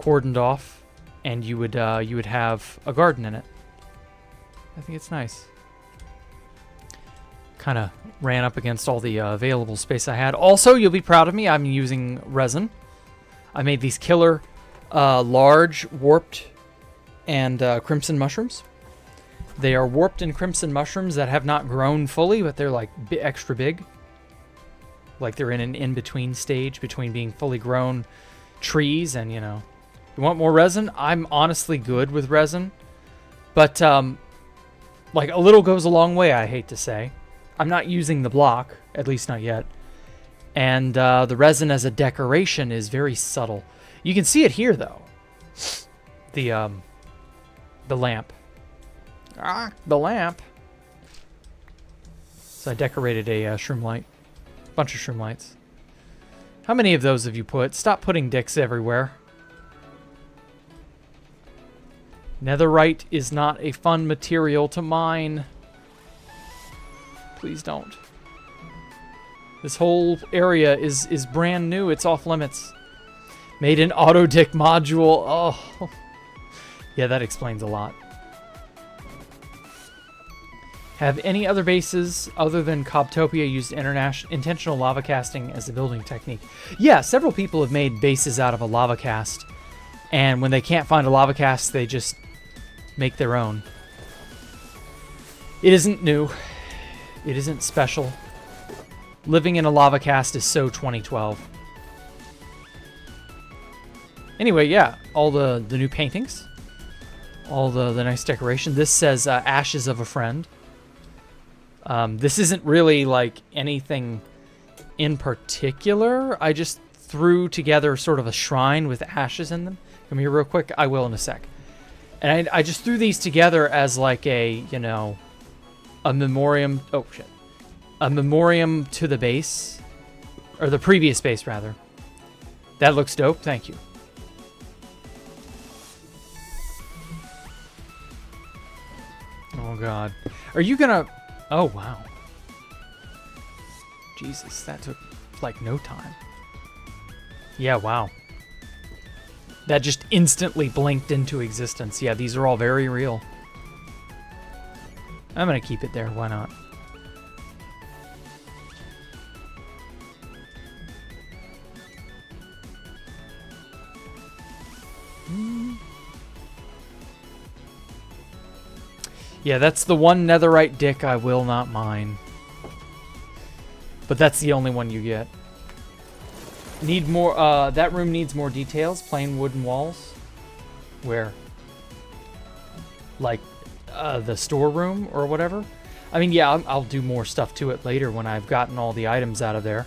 cordoned off, and you would have a garden in it. I think it's nice. Kind of ran up against all the available space I had. Also, you'll be proud of me. I'm using resin. I made these killer large warped and crimson mushrooms. They are warped and crimson mushrooms that have not grown fully, but they're like extra big. Like they're in an in-between stage between being fully grown trees and, you know. You want more resin? I'm honestly good with resin. But, like, a little goes a long way, I hate to say. I'm not using the block, at least not yet. And the resin as a decoration is very subtle. You can see it here, though. The lamp. The lamp. So I decorated a shroom light. Bunch of shroom lights. How many of those have you put? Stop putting dicks everywhere. Netherite is not a fun material to mine. Please don't. This whole area is brand new. It's off limits. Made an auto dick module. Oh. Yeah, that explains a lot. Have any other bases other than Cobtopia used intentional lava casting as a building technique? Yeah, several people have made bases out of a lava cast. And when they can't find a lava cast, they just make their own. It isn't new. It isn't special. Living in a lava cast is so 2012. Anyway, yeah, all the new paintings. All the nice decoration. This says Ashes of a Friend. This isn't really like anything in particular. I just threw together sort of a shrine with ashes in them. Come here real quick. I will in a sec. And I just threw these together as like a, you know, a memoriam. Oh, shit. A memoriam to the base. Or the previous base, rather. That looks dope. Thank you. Oh, God. Are you gonna... Oh, wow. Jesus, that took, like, no time. Yeah, wow. That just instantly blinked into existence. Yeah, these are all very real. I'm gonna keep it there. Why not? Yeah, that's the one netherite dick I will not mine. But that's the only one you get. Need more, that room needs more details. Plain wooden walls. Where? Like, the storeroom or whatever? I mean, yeah, I'll do more stuff to it later when I've gotten all the items out of there.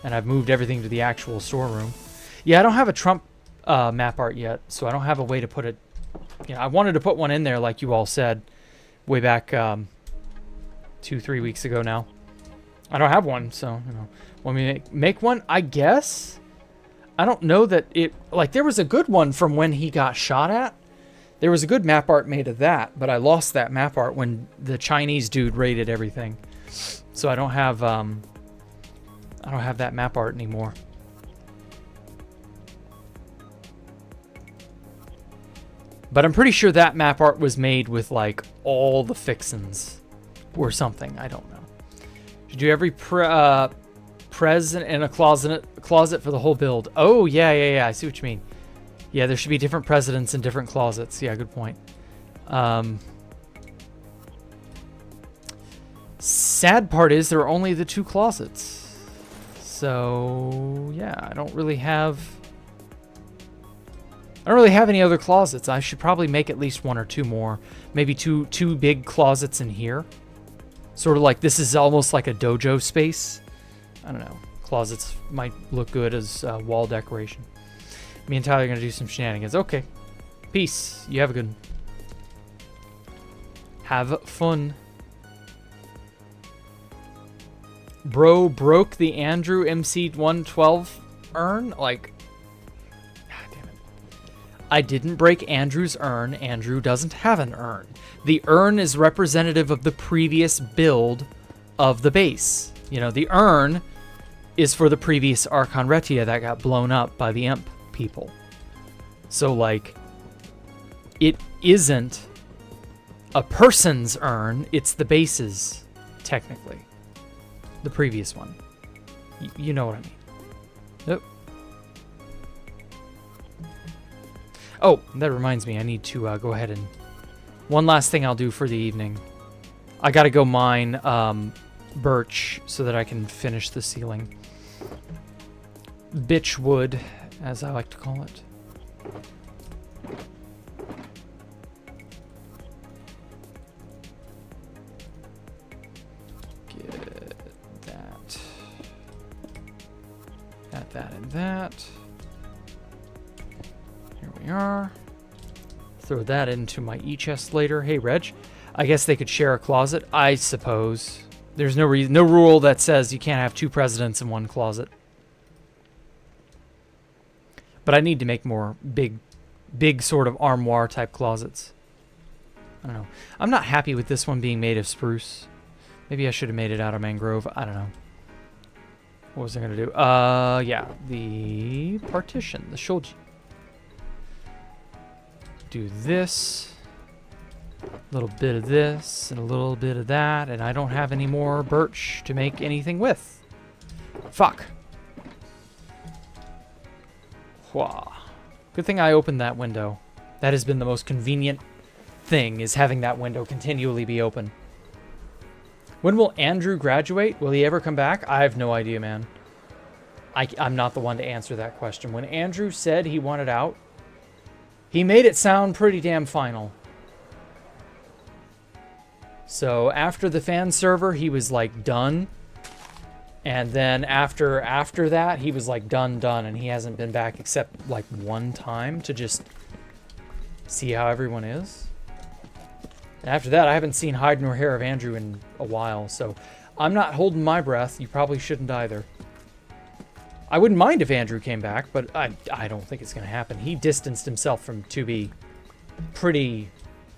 And I've moved everything to the actual storeroom. Yeah, I don't have a Trump map art yet, so I don't have a way to put it... You know, I wanted to put one in there like you all said. Way back 2-3 weeks ago now. I don't have one, so, you know. Want me to make one? I guess. I don't know that it... Like, there was a good one from when he got shot at. There was a good map art made of that, but I lost that map art when the Chinese dude raided everything. So I don't have that map art anymore. But I'm pretty sure that map art was made with, like, all the fixins or something. I don't know. Should do every present in a closet for the whole build. Oh, yeah. I see what you mean. Yeah, there should be different presidents in different closets. Yeah, good point. Sad part is there are only the 2 closets. So, yeah, I don't really have any other closets. I should probably make at least 1 or 2 more. Maybe two big closets in here. Sort of like this is almost like a dojo space. I don't know. Closets might look good as wall decoration. Me and Tyler are going to do some shenanigans. Okay. Peace. You have a good one. Have fun. Bro broke the Andrew MC 112 urn? Like... I didn't break Andrew's urn. Andrew doesn't have an urn. The urn is representative of the previous build of the base. You know, the urn is for the previous Archon Retia that got blown up by the Imp people. So, like, it isn't a person's urn, it's the base's, technically. The previous one. You know what I mean. Nope. Oh, that reminds me, I need to go ahead and... One last thing I'll do for the evening. I gotta go mine birch so that I can finish the ceiling. Bitch wood, as I like to call it. Get that. That, and that. Here we are. Throw that into my e-chest later. Hey, Reg. I guess they could share a closet. I suppose. There's no rule that says you can't have 2 presidents in one closet. But I need to make more big sort of armoire type closets. I don't know. I'm not happy with this one being made of spruce. Maybe I should have made it out of mangrove. I don't know. What was I going to do? Yeah. The partition. The shoji. Do this. A little bit of this and a little bit of that, and I don't have any more birch to make anything with. Fuck. Wah. Good thing I opened that window. That has been the most convenient thing, is having that window continually be open. When will Andrew graduate? Will he ever come back? I have no idea, man. I'm not the one to answer that question. When Andrew said he wanted out, he made it sound pretty damn final. So after the fan server, he was like done. And then after that, he was like done. And he hasn't been back except like one time to just see how everyone is. And after that, I haven't seen hide nor hair of Andrew in a while. So I'm not holding my breath. You probably shouldn't either. I wouldn't mind if Andrew came back, but I don't think it's going to happen. He distanced himself from 2B pretty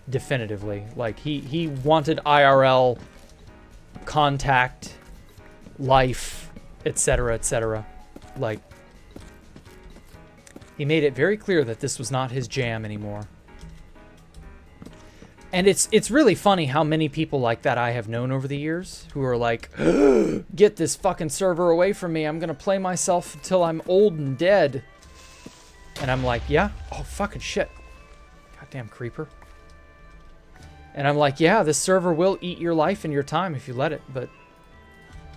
definitively. Like, he wanted IRL contact, life, etc., etc. Like, he made it very clear that this was not his jam anymore. And it's really funny how many people like that I have known over the years who are like, get this fucking server away from me. I'm going to play myself until I'm old and dead. And I'm like, yeah? Oh, fucking shit. Goddamn creeper. And I'm like, yeah, this server will eat your life and your time if you let it. But,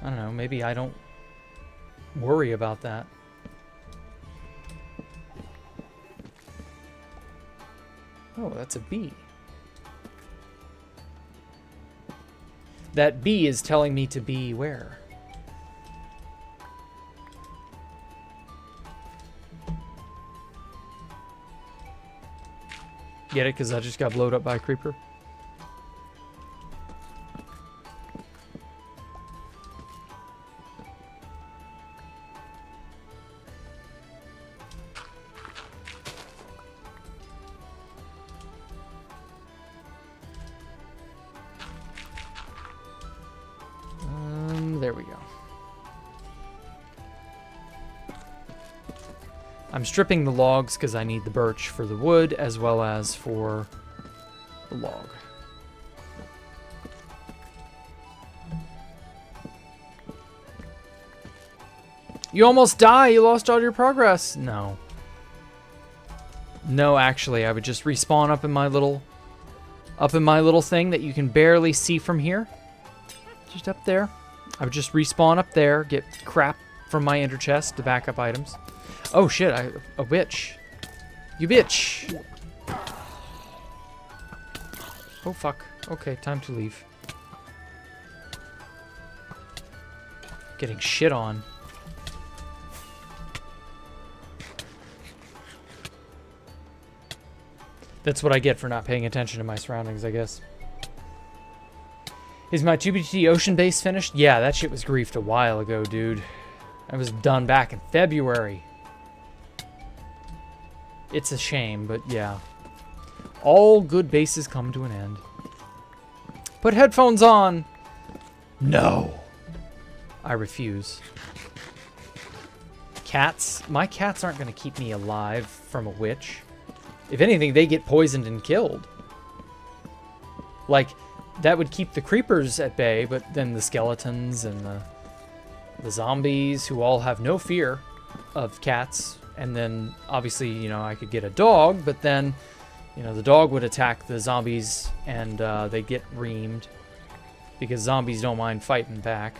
I don't know, maybe I don't worry about that. Oh, that's a bee. That bee is telling me to be where? Get it? Because I just got blowed up by a creeper? There we go. I'm stripping the logs because I need the birch for the wood as well as for the log. You almost die. You lost all your progress. No. No, actually, I would just respawn up in my little thing that you can barely see from here. Just up there. I would just respawn up there, get crap from my ender chest to back up items. Oh shit, a witch. You bitch. Oh fuck. Okay, time to leave. Getting shit on. That's what I get for not paying attention to my surroundings, I guess. Is my 2BT ocean base finished? Yeah, that shit was griefed a while ago, dude. I was done back in February. It's a shame, but yeah. All good bases come to an end. Put headphones on! No. I refuse. Cats, my cats aren't going to keep me alive from a witch. If anything, they get poisoned and killed. Like, that would keep the creepers at bay, but then the skeletons and the zombies, who all have no fear of cats. And then, obviously, you know, I could get a dog, but then, you know, the dog would attack the zombies, and they'd get reamed, because zombies don't mind fighting back.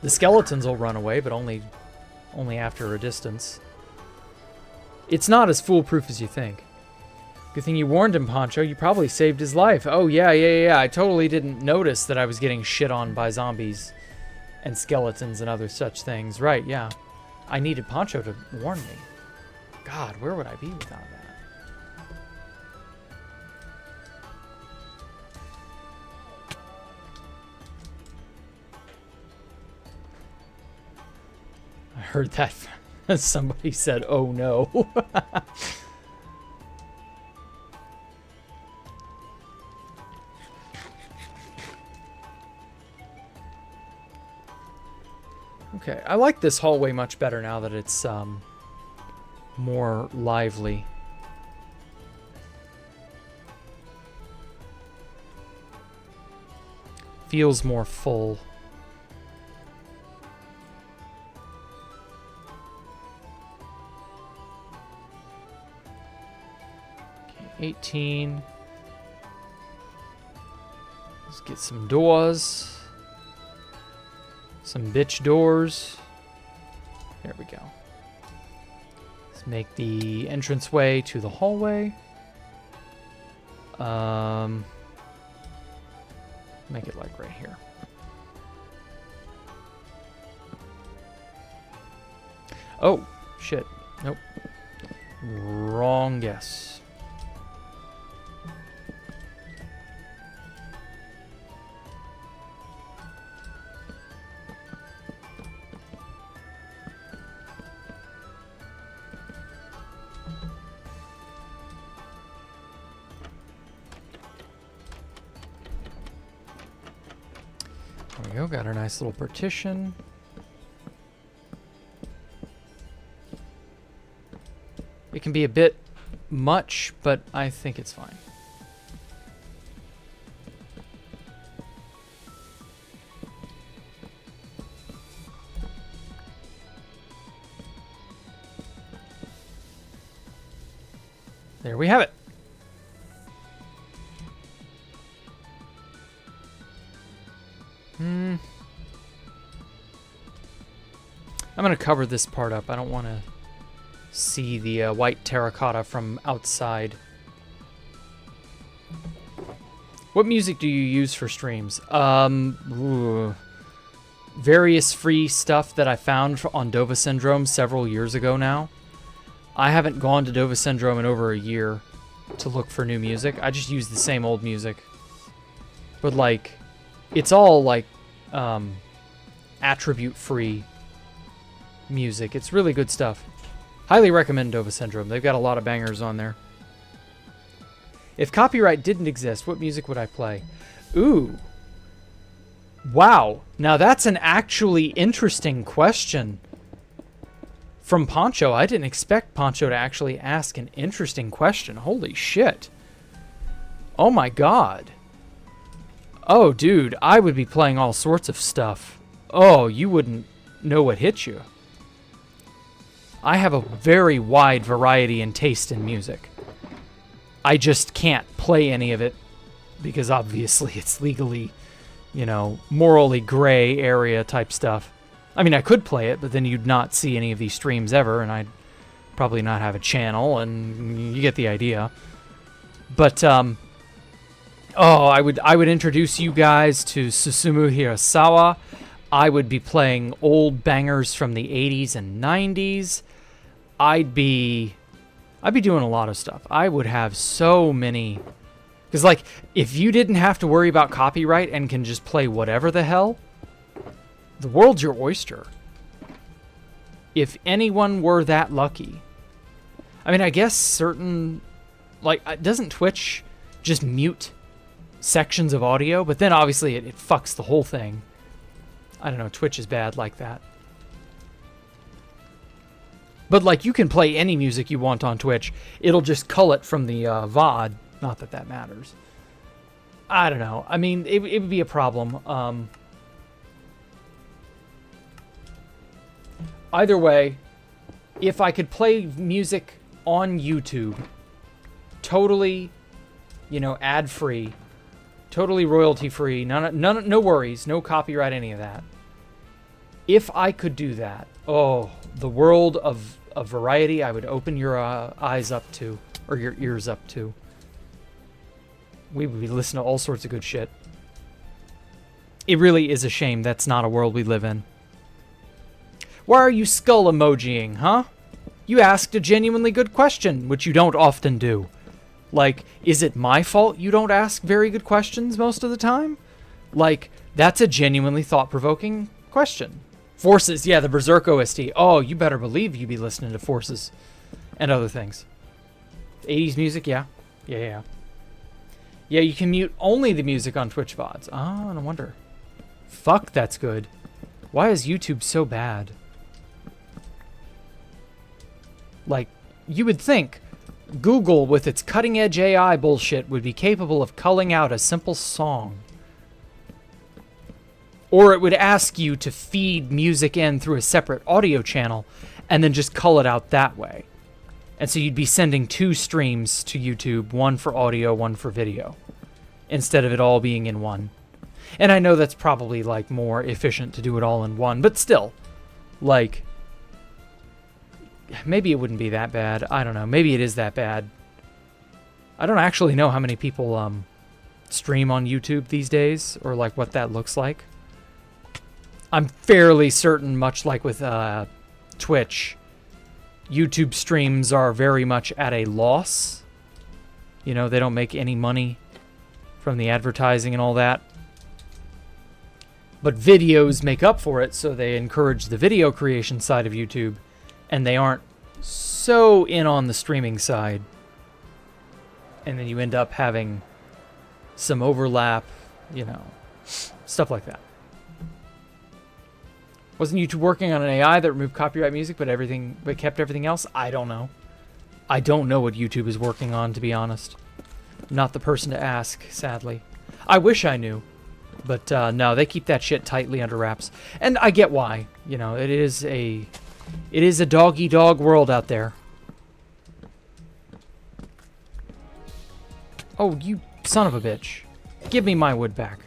The skeletons will run away, but only after a distance. It's not as foolproof as you think. Good thing you warned him, Poncho. You probably saved his life. Oh, yeah. I totally didn't notice that I was getting shit on by zombies and skeletons and other such things. Right, yeah. I needed Poncho to warn me. God, where would I be without that? I heard that somebody said, oh no. Okay, I like this hallway much better now that it's more lively. Feels more full. Okay, 18. Let's get some doors. Some bitch doors. There we go. Let's make the entranceway to the hallway. Make it like right here. Oh, shit. Nope. Wrong guess. There we go, got our nice little partition. It can be a bit much, but I think it's fine. There we have it. I'm going to cover this part up. I don't want to see the white terracotta from outside. What music do you use for streams? Various free stuff that I found on Dova Syndrome several years ago now. I haven't gone to Dova Syndrome in over a year to look for new music. I just use the same old music. But, like, it's all, like, attribute-free music. It's really good stuff. Highly recommend Dova Syndrome. They've got a lot of bangers on there. If copyright didn't exist, what music would I play? Ooh. Wow. Now that's an actually interesting question from Poncho. I didn't expect Poncho to actually ask an interesting question. Holy shit. Oh my god. Oh, dude, I would be playing all sorts of stuff. Oh, you wouldn't know what hit you. I have a very wide variety and taste in music. I just can't play any of it because obviously it's legally, you know, morally gray area type stuff. I mean, I could play it, but then you'd not see any of these streams ever, and I'd probably not have a channel, and you get the idea. But, oh, I would introduce you guys to Susumu Hirasawa. I would be playing old bangers from the 80s and 90s. I'd be doing a lot of stuff. I would have so many... Because, like, if you didn't have to worry about copyright and can just play whatever the hell, the world's your oyster. If anyone were that lucky. I mean, I guess certain... Like, doesn't Twitch just mute sections of audio? But then, obviously, it fucks the whole thing. I don't know, Twitch is bad like that. But, like, you can play any music you want on Twitch. It'll just cull it from the VOD. Not that that matters. I don't know. I mean, it would be a problem. Either way, if I could play music on YouTube, totally, you know, ad-free, totally royalty-free, no worries, no copyright, any of that. If I could do that, oh, the world of variety I would open your eyes up to, or your ears up to. We would be listening to all sorts of good shit. It really is a shame that's not a world we live in. Why are you skull emojiing, huh? You asked a genuinely good question, which you don't often do. Like, is it my fault you don't ask very good questions most of the time? Like, that's a genuinely thought-provoking question. Forces, yeah, the Berserk OST. Oh, you better believe you be listening to Forces and other things. 80s music, yeah. Yeah, you can mute only the music on Twitch VODs. Oh, no wonder. Fuck, that's good. Why is YouTube so bad? Like, you would think Google, with its cutting-edge AI bullshit, would be capable of culling out a simple song. Or it would ask you to feed music in through a separate audio channel and then just cull it out that way. And so you'd be sending 2 streams to YouTube, one for audio, one for video, instead of it all being in one. And I know that's probably, like, more efficient to do it all in one, but still, like, maybe it wouldn't be that bad. I don't know. Maybe it is that bad. I don't actually know how many people stream on YouTube these days, or, like, what that looks like. I'm fairly certain, much like with Twitch, YouTube streams are very much at a loss. You know, they don't make any money from the advertising and all that. But videos make up for it, so they encourage the video creation side of YouTube, and they aren't so in on the streaming side. And then you end up having some overlap, you know, stuff like that. Wasn't YouTube working on an AI that removed copyright music but kept everything else? I don't know. I don't know what YouTube is working on, to be honest. I'm not the person to ask, sadly. I wish I knew. But no, they keep that shit tightly under wraps. And I get why. You know, it is a dog-eat-dog world out there. Oh, you son of a bitch. Give me my wood back.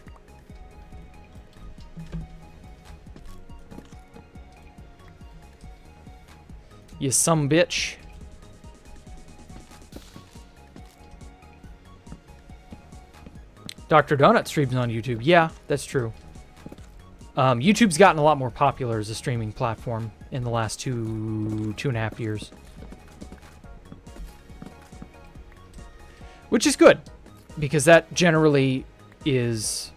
You some bitch. Dr. Donut streams on YouTube. Yeah, that's true. YouTube's gotten a lot more popular as a streaming platform in the last two and a half years. Which is good, because that generally is...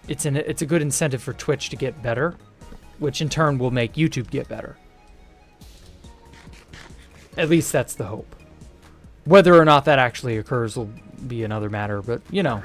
It's a good incentive for Twitch to get better, which in turn will make YouTube get better. At least that's the hope. Whether or not that actually occurs will be another matter, but, you know.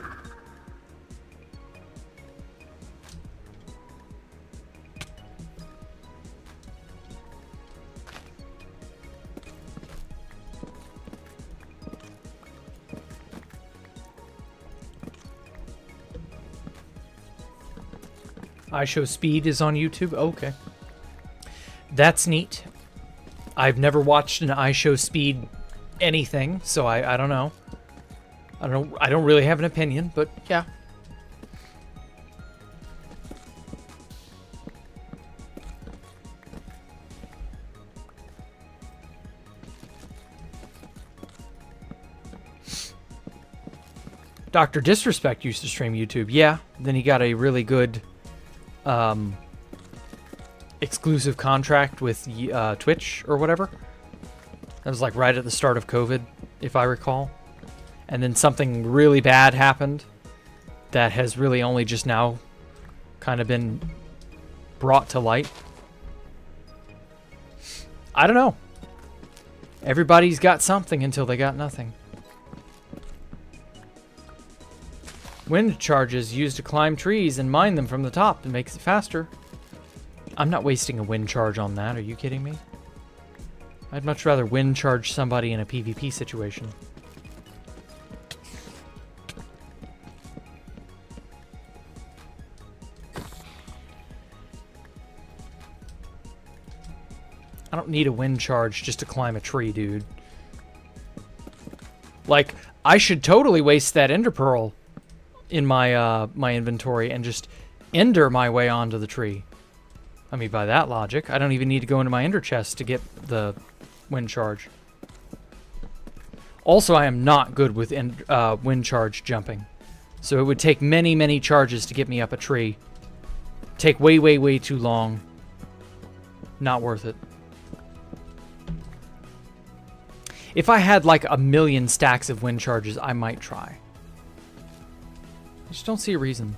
iShowSpeed is on YouTube? Okay. That's neat. I've never watched an iShowSpeed anything, so I don't know. I don't really have an opinion, but yeah. Dr. Disrespect used to stream YouTube. Yeah, then he got a really good exclusive contract with Twitch or whatever. That was like right at the start of COVID, if I recall. And then something really bad happened that has really only just now kind of been brought to light. I don't know. Everybody's got something until they got nothing. Wind charges used to climb trees and mine them from the top. It makes it faster. I'm not wasting a wind charge on that. Are you kidding me? I'd much rather wind charge somebody in a PvP situation. I don't need a wind charge just to climb a tree, dude. Like, I should totally waste that ender pearl in my my inventory and just ender my way onto the tree. I mean, by that logic, I don't even need to go into my ender chest to get the wind charge. Also, I am not good with wind charge jumping. So it would take many, many charges to get me up a tree. Take way, way, way too long. Not worth it. If I had like 1,000,000 stacks of wind charges, I might try. I just don't see a reason.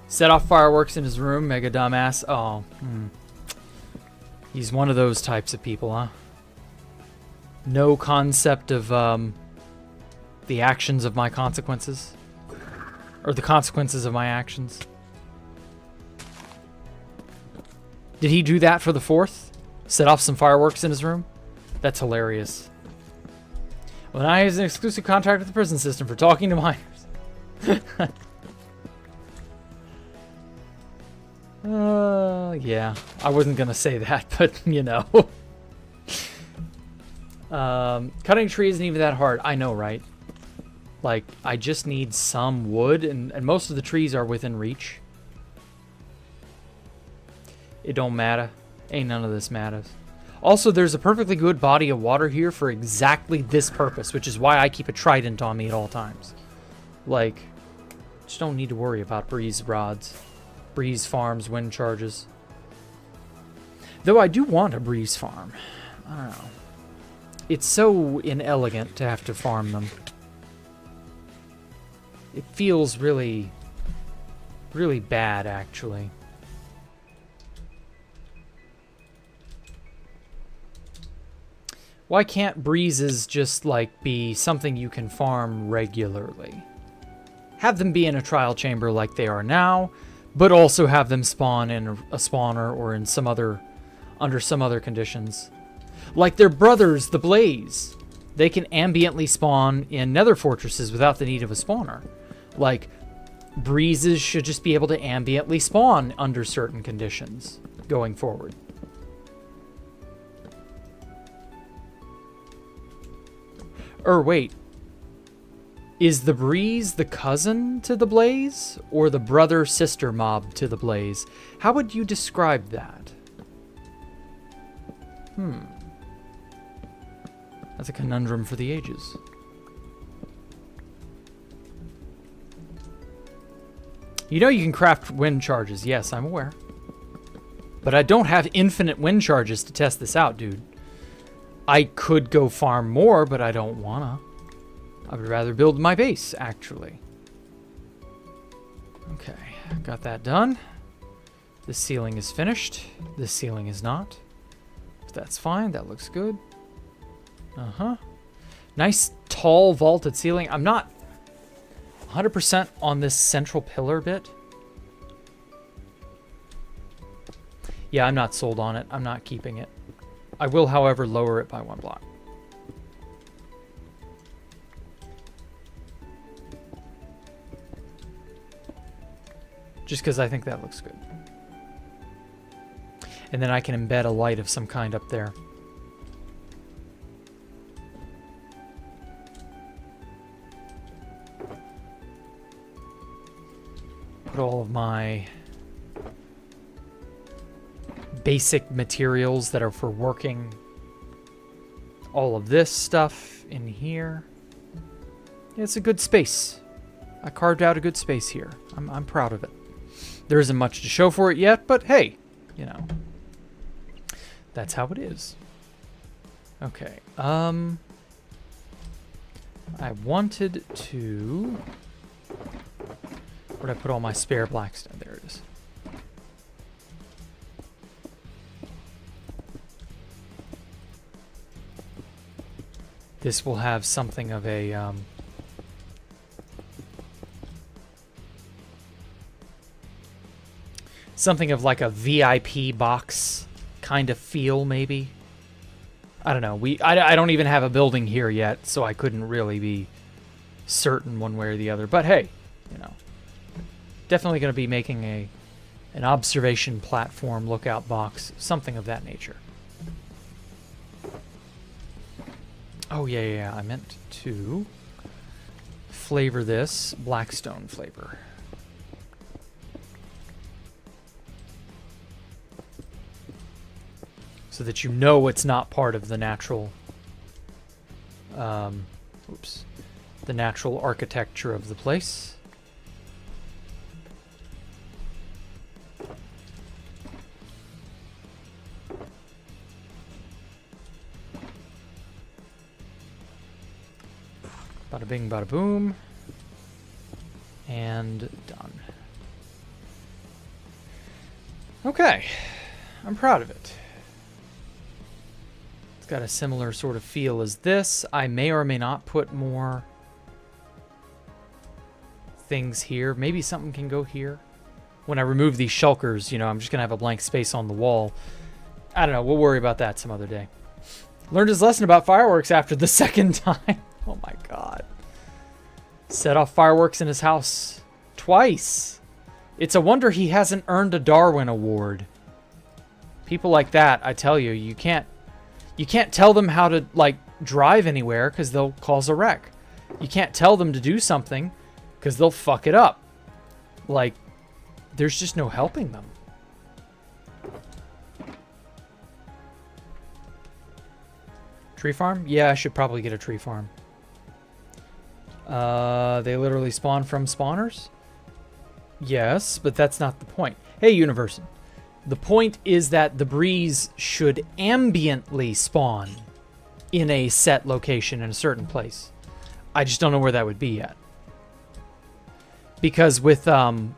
Set off fireworks in his room, mega dumbass. Oh, He's one of those types of people, huh? No concept of the actions of my consequences. Or the consequences of my actions. Did he do that for the 4th? Set off some fireworks in his room? That's hilarious. Well, now he has an exclusive contract with the prison system for talking to minors. Yeah. I wasn't gonna say that, but, you know. Cutting a tree isn't even that hard. I know, right? Like, I just need some wood, and most of the trees are within reach. It don't matter. Ain't none of this matters. Also, there's a perfectly good body of water here for exactly this purpose, which is why I keep a trident on me at all times. Like, just don't need to worry about breeze rods, breeze farms, wind charges. Though I do want a breeze farm. I don't know. It's so inelegant to have to farm them. It feels really, really bad, actually. Why can't breezes just, like, be something you can farm regularly? Have them be in a trial chamber like they are now, but also have them spawn in a spawner or in some other, under some other conditions. Like their brothers, the Blaze. They can ambiently spawn in nether fortresses without the need of a spawner. Like, breezes should just be able to ambiently spawn under certain conditions going forward. Or wait, is the breeze the cousin to the Blaze or the brother-sister mob to the Blaze? How would you describe that? That's a conundrum for the ages. You know you can craft wind charges. Yes, I'm aware. But I don't have infinite wind charges to test this out, dude. I could go farm more, but I don't wanna. I would rather build my base, actually. Okay, got that done. This ceiling is finished. This ceiling is not. But that's fine, that looks good. Nice, tall, vaulted ceiling. I'm not 100% on this central pillar bit. Yeah, I'm not sold on it. I'm not keeping it. I will, however, lower it by 1 block. Just because I think that looks good. And then I can embed a light of some kind up there. Put all of my basic materials that are for working all of this stuff in here. It's a good space. I carved out a good space here. I'm proud of it. There isn't much to show for it yet, but hey, you know, that's how it is. Okay. I wanted to... Where'd I put all my spare blackstone? There it is. This will have something of a something of like a VIP box kind of feel, maybe. I don't know. I don't even have a building here yet, so I couldn't really be certain one way or the other. But hey, you know, definitely going to be making an observation platform, lookout box, something of that nature. Oh, yeah. I meant to flavor this Blackstone flavor. So that you know it's not part of the natural, the natural architecture of the place. Bada bing, bada boom. And done. Okay. I'm proud of it. It's got a similar sort of feel as this. I may or may not put more things here. Maybe something can go here. When I remove these shulkers, you know, I'm just going to have a blank space on the wall. I don't know. We'll worry about that some other day. Learned his lesson about fireworks after the second time. Oh my god. Set off fireworks in his house twice. It's a wonder he hasn't earned a Darwin Award. People like that, I tell you, you can't tell them how to, like, drive anywhere because they'll cause a wreck. You can't tell them to do something because they'll fuck it up. Like, there's just no helping them. Tree farm? Yeah, I should probably get a tree farm. They literally spawn from spawners? Yes, but that's not the point. Hey, Universe. The point is that the breeze should ambiently spawn in a set location in a certain place. I just don't know where that would be yet. Because with the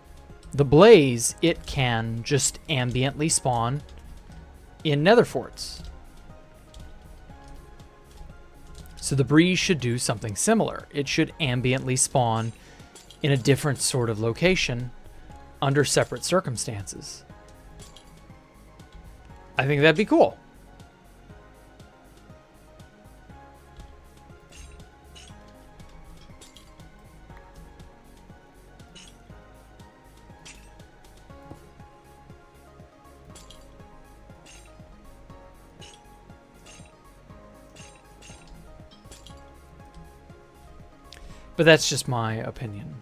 blaze, it can just ambiently spawn in nether forts. So the breeze should do something similar. It should ambiently spawn in a different sort of location under separate circumstances. I think that'd be cool. But that's just my opinion.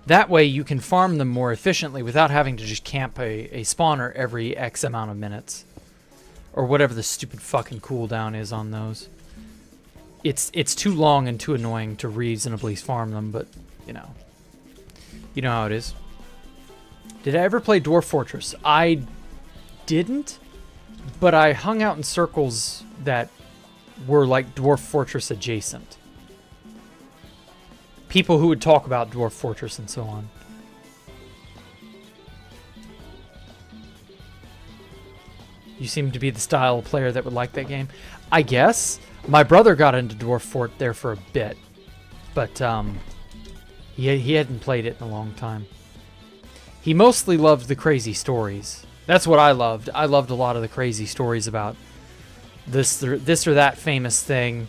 That way you can farm them more efficiently without having to just camp a spawner every X amount of minutes. Or whatever the stupid fucking cooldown is on those. It's too long and too annoying to reasonably farm them, but, you know. You know how it is. Did I ever play Dwarf Fortress? I didn't, but I hung out in circles that were like Dwarf Fortress adjacent. People who would talk about Dwarf Fortress and so on. You seem to be the style of player that would like that game. I guess. My brother got into Dwarf Fort there for a bit. But he hadn't played it in a long time. He mostly loved the crazy stories. That's what I loved. I loved a lot of the crazy stories about this or that famous thing.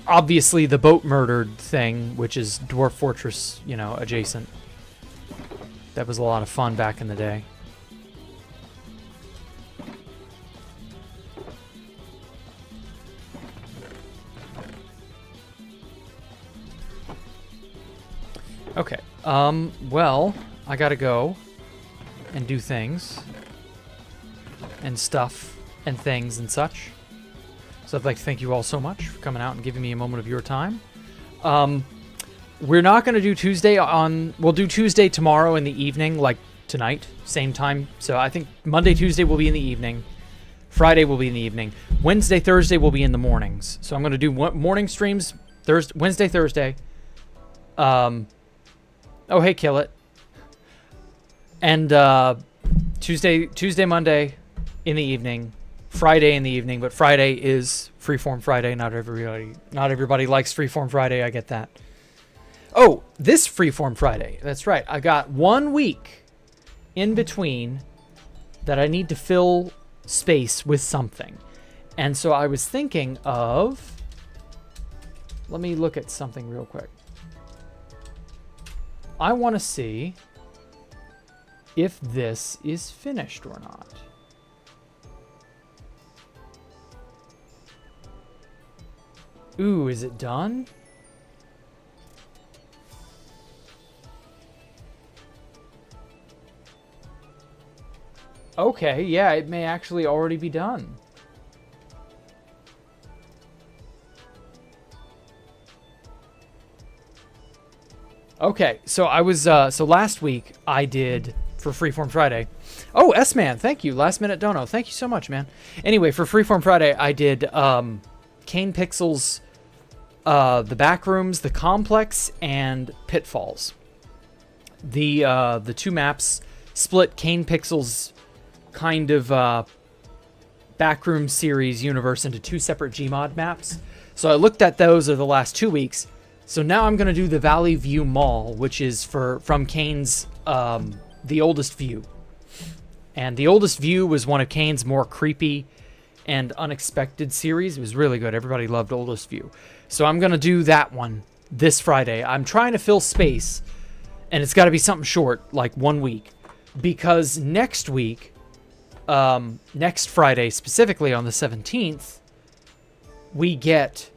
Obviously the boat murdered thing, which is Dwarf Fortress, you know, adjacent. That was a lot of fun back in the day. Okay, well, I gotta go and do things and stuff and things and such. So I'd like to thank you all so much for coming out and giving me a moment of your time. We're not going to do Tuesday we'll do Tuesday tomorrow in the evening, like tonight, same time. So I think Monday, Tuesday will be in the evening. Friday will be in the evening. Wednesday, Thursday will be in the mornings. So I'm going to do morning streams Wednesday, Thursday. Oh, hey, Kill It. And Tuesday, Monday in the evening. Friday in the evening, but Friday is Freeform Friday. Not everybody likes Freeform Friday. I get that. Oh, this Freeform Friday. That's right. I got 1 week in between that I need to fill space with something. And so I was thinking of... Let me look at something real quick. I want to see if this is finished or not. Ooh, is it done? Okay, yeah, it may actually already be done. Okay, so I was, so last week I did, for Freeform Friday. Oh, S-Man, thank you. Last minute dono. Thank you so much, man. Anyway, for Freeform Friday, I did, Kane Pixels, the Backrooms, the Complex, and Pitfalls. The two maps split Kane Pixels kind of Backroom series universe into two separate Gmod maps. So I looked at those over the last 2 weeks. So now I'm going to do the Valley View Mall, which is from Kane's The Oldest View. And The Oldest View was one of Kane's more creepy and unexpected series. It was really good. Everybody loved Oldest View. So I'm going to do that one this Friday. I'm trying to fill space, and it's got to be something short, like 1 week. Because next week, next Friday, specifically on the 17th, we get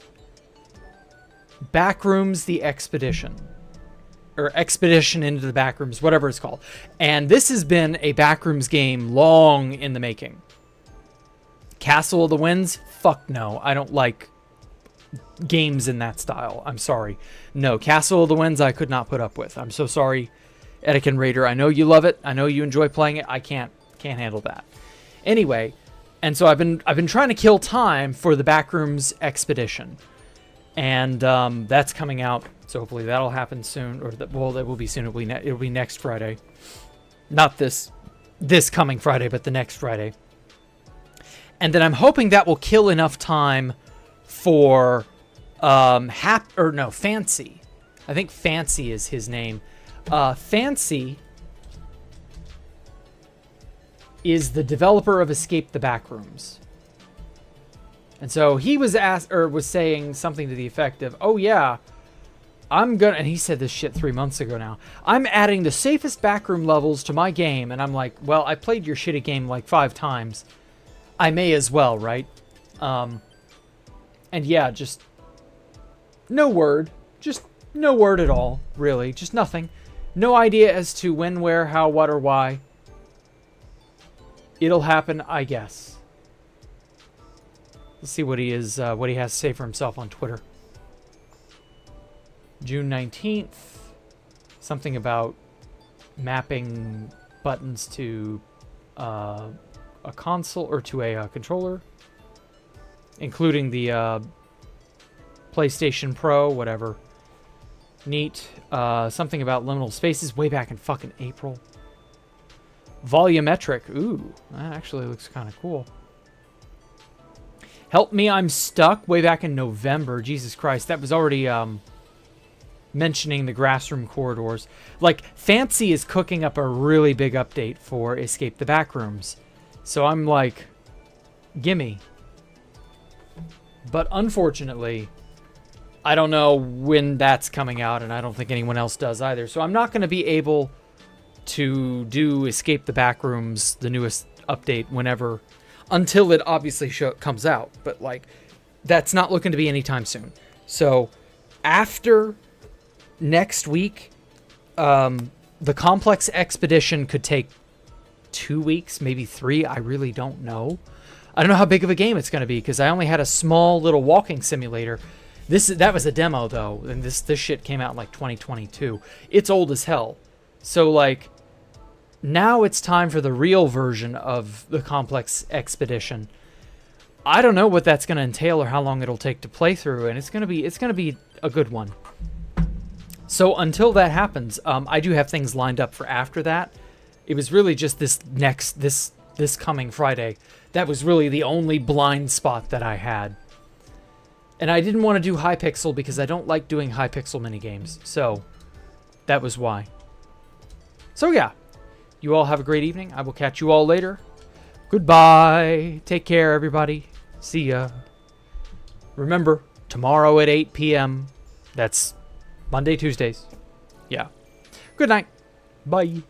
Backrooms the Expedition. Or Expedition into the Backrooms, whatever it's called. And this has been a Backrooms game long in the making. Castle of the Winds? Fuck no. I don't like games in that style. I'm sorry. No, Castle of the Winds I could not put up with. I'm so sorry, Etikin Raider. I know you love it. I know you enjoy playing it. I can't handle that. Anyway, and so I've been trying to kill time for the Backrooms Expedition. And that's coming out, so hopefully that'll happen soon. Or well, that will be soon. It'll be next Friday. Not this coming Friday, but the next Friday. And then I'm hoping that will kill enough time for Fancy. I think Fancy is his name. Fancy is the developer of Escape the Backrooms. And so he was saying something to the effect of, "Oh yeah, and he said this shit 3 months ago now. I'm adding the safest backroom levels to my game." And I'm like, "Well, I played your shitty game like 5 times. I may as well, right?" And yeah, just no word. Just no word at all, really. Just nothing. No idea as to when, where, how, what, or why. It'll happen, I guess. Let's see what he has to say for himself on Twitter. June 19th. Something about mapping buttons to a console or to a controller, including the PlayStation Pro, whatever. Neat. Something about liminal spaces way back in fucking April. Volumetric. Ooh, that actually looks kind of cool. Help Me, I'm Stuck way back in November. Jesus Christ, that was already mentioning the Grassroom corridors. Like, Fancy is cooking up a really big update for Escape the Backrooms. So I'm like, gimme. But unfortunately, I don't know when that's coming out, and I don't think anyone else does either. So I'm not going to be able to do Escape the Backrooms, the newest update, whenever, until it obviously comes out. But, like, that's not looking to be anytime soon. So after next week, the Complex Expedition could take 2 weeks, maybe 3. I really don't know. I don't know how big of a game it's going to be, because I only had a small little walking simulator. That was a demo, though, and this shit came out in, like, 2022. It's old as hell. So, like, now it's time for the real version of the Complex Expedition. I don't know what that's going to entail or how long it'll take to play through, and it's going to be a good one. So until that happens, I do have things lined up for after that. It was really just this coming Friday. That was really the only blind spot that I had. And I didn't want to do Hypixel because I don't like doing Hypixel minigames. So that was why. So yeah, You all have a great evening. I will catch you all later. Goodbye. Take care, everybody. See ya. Remember, tomorrow at 8 p.m. That's Monday, Tuesdays. Yeah. Good night. Bye.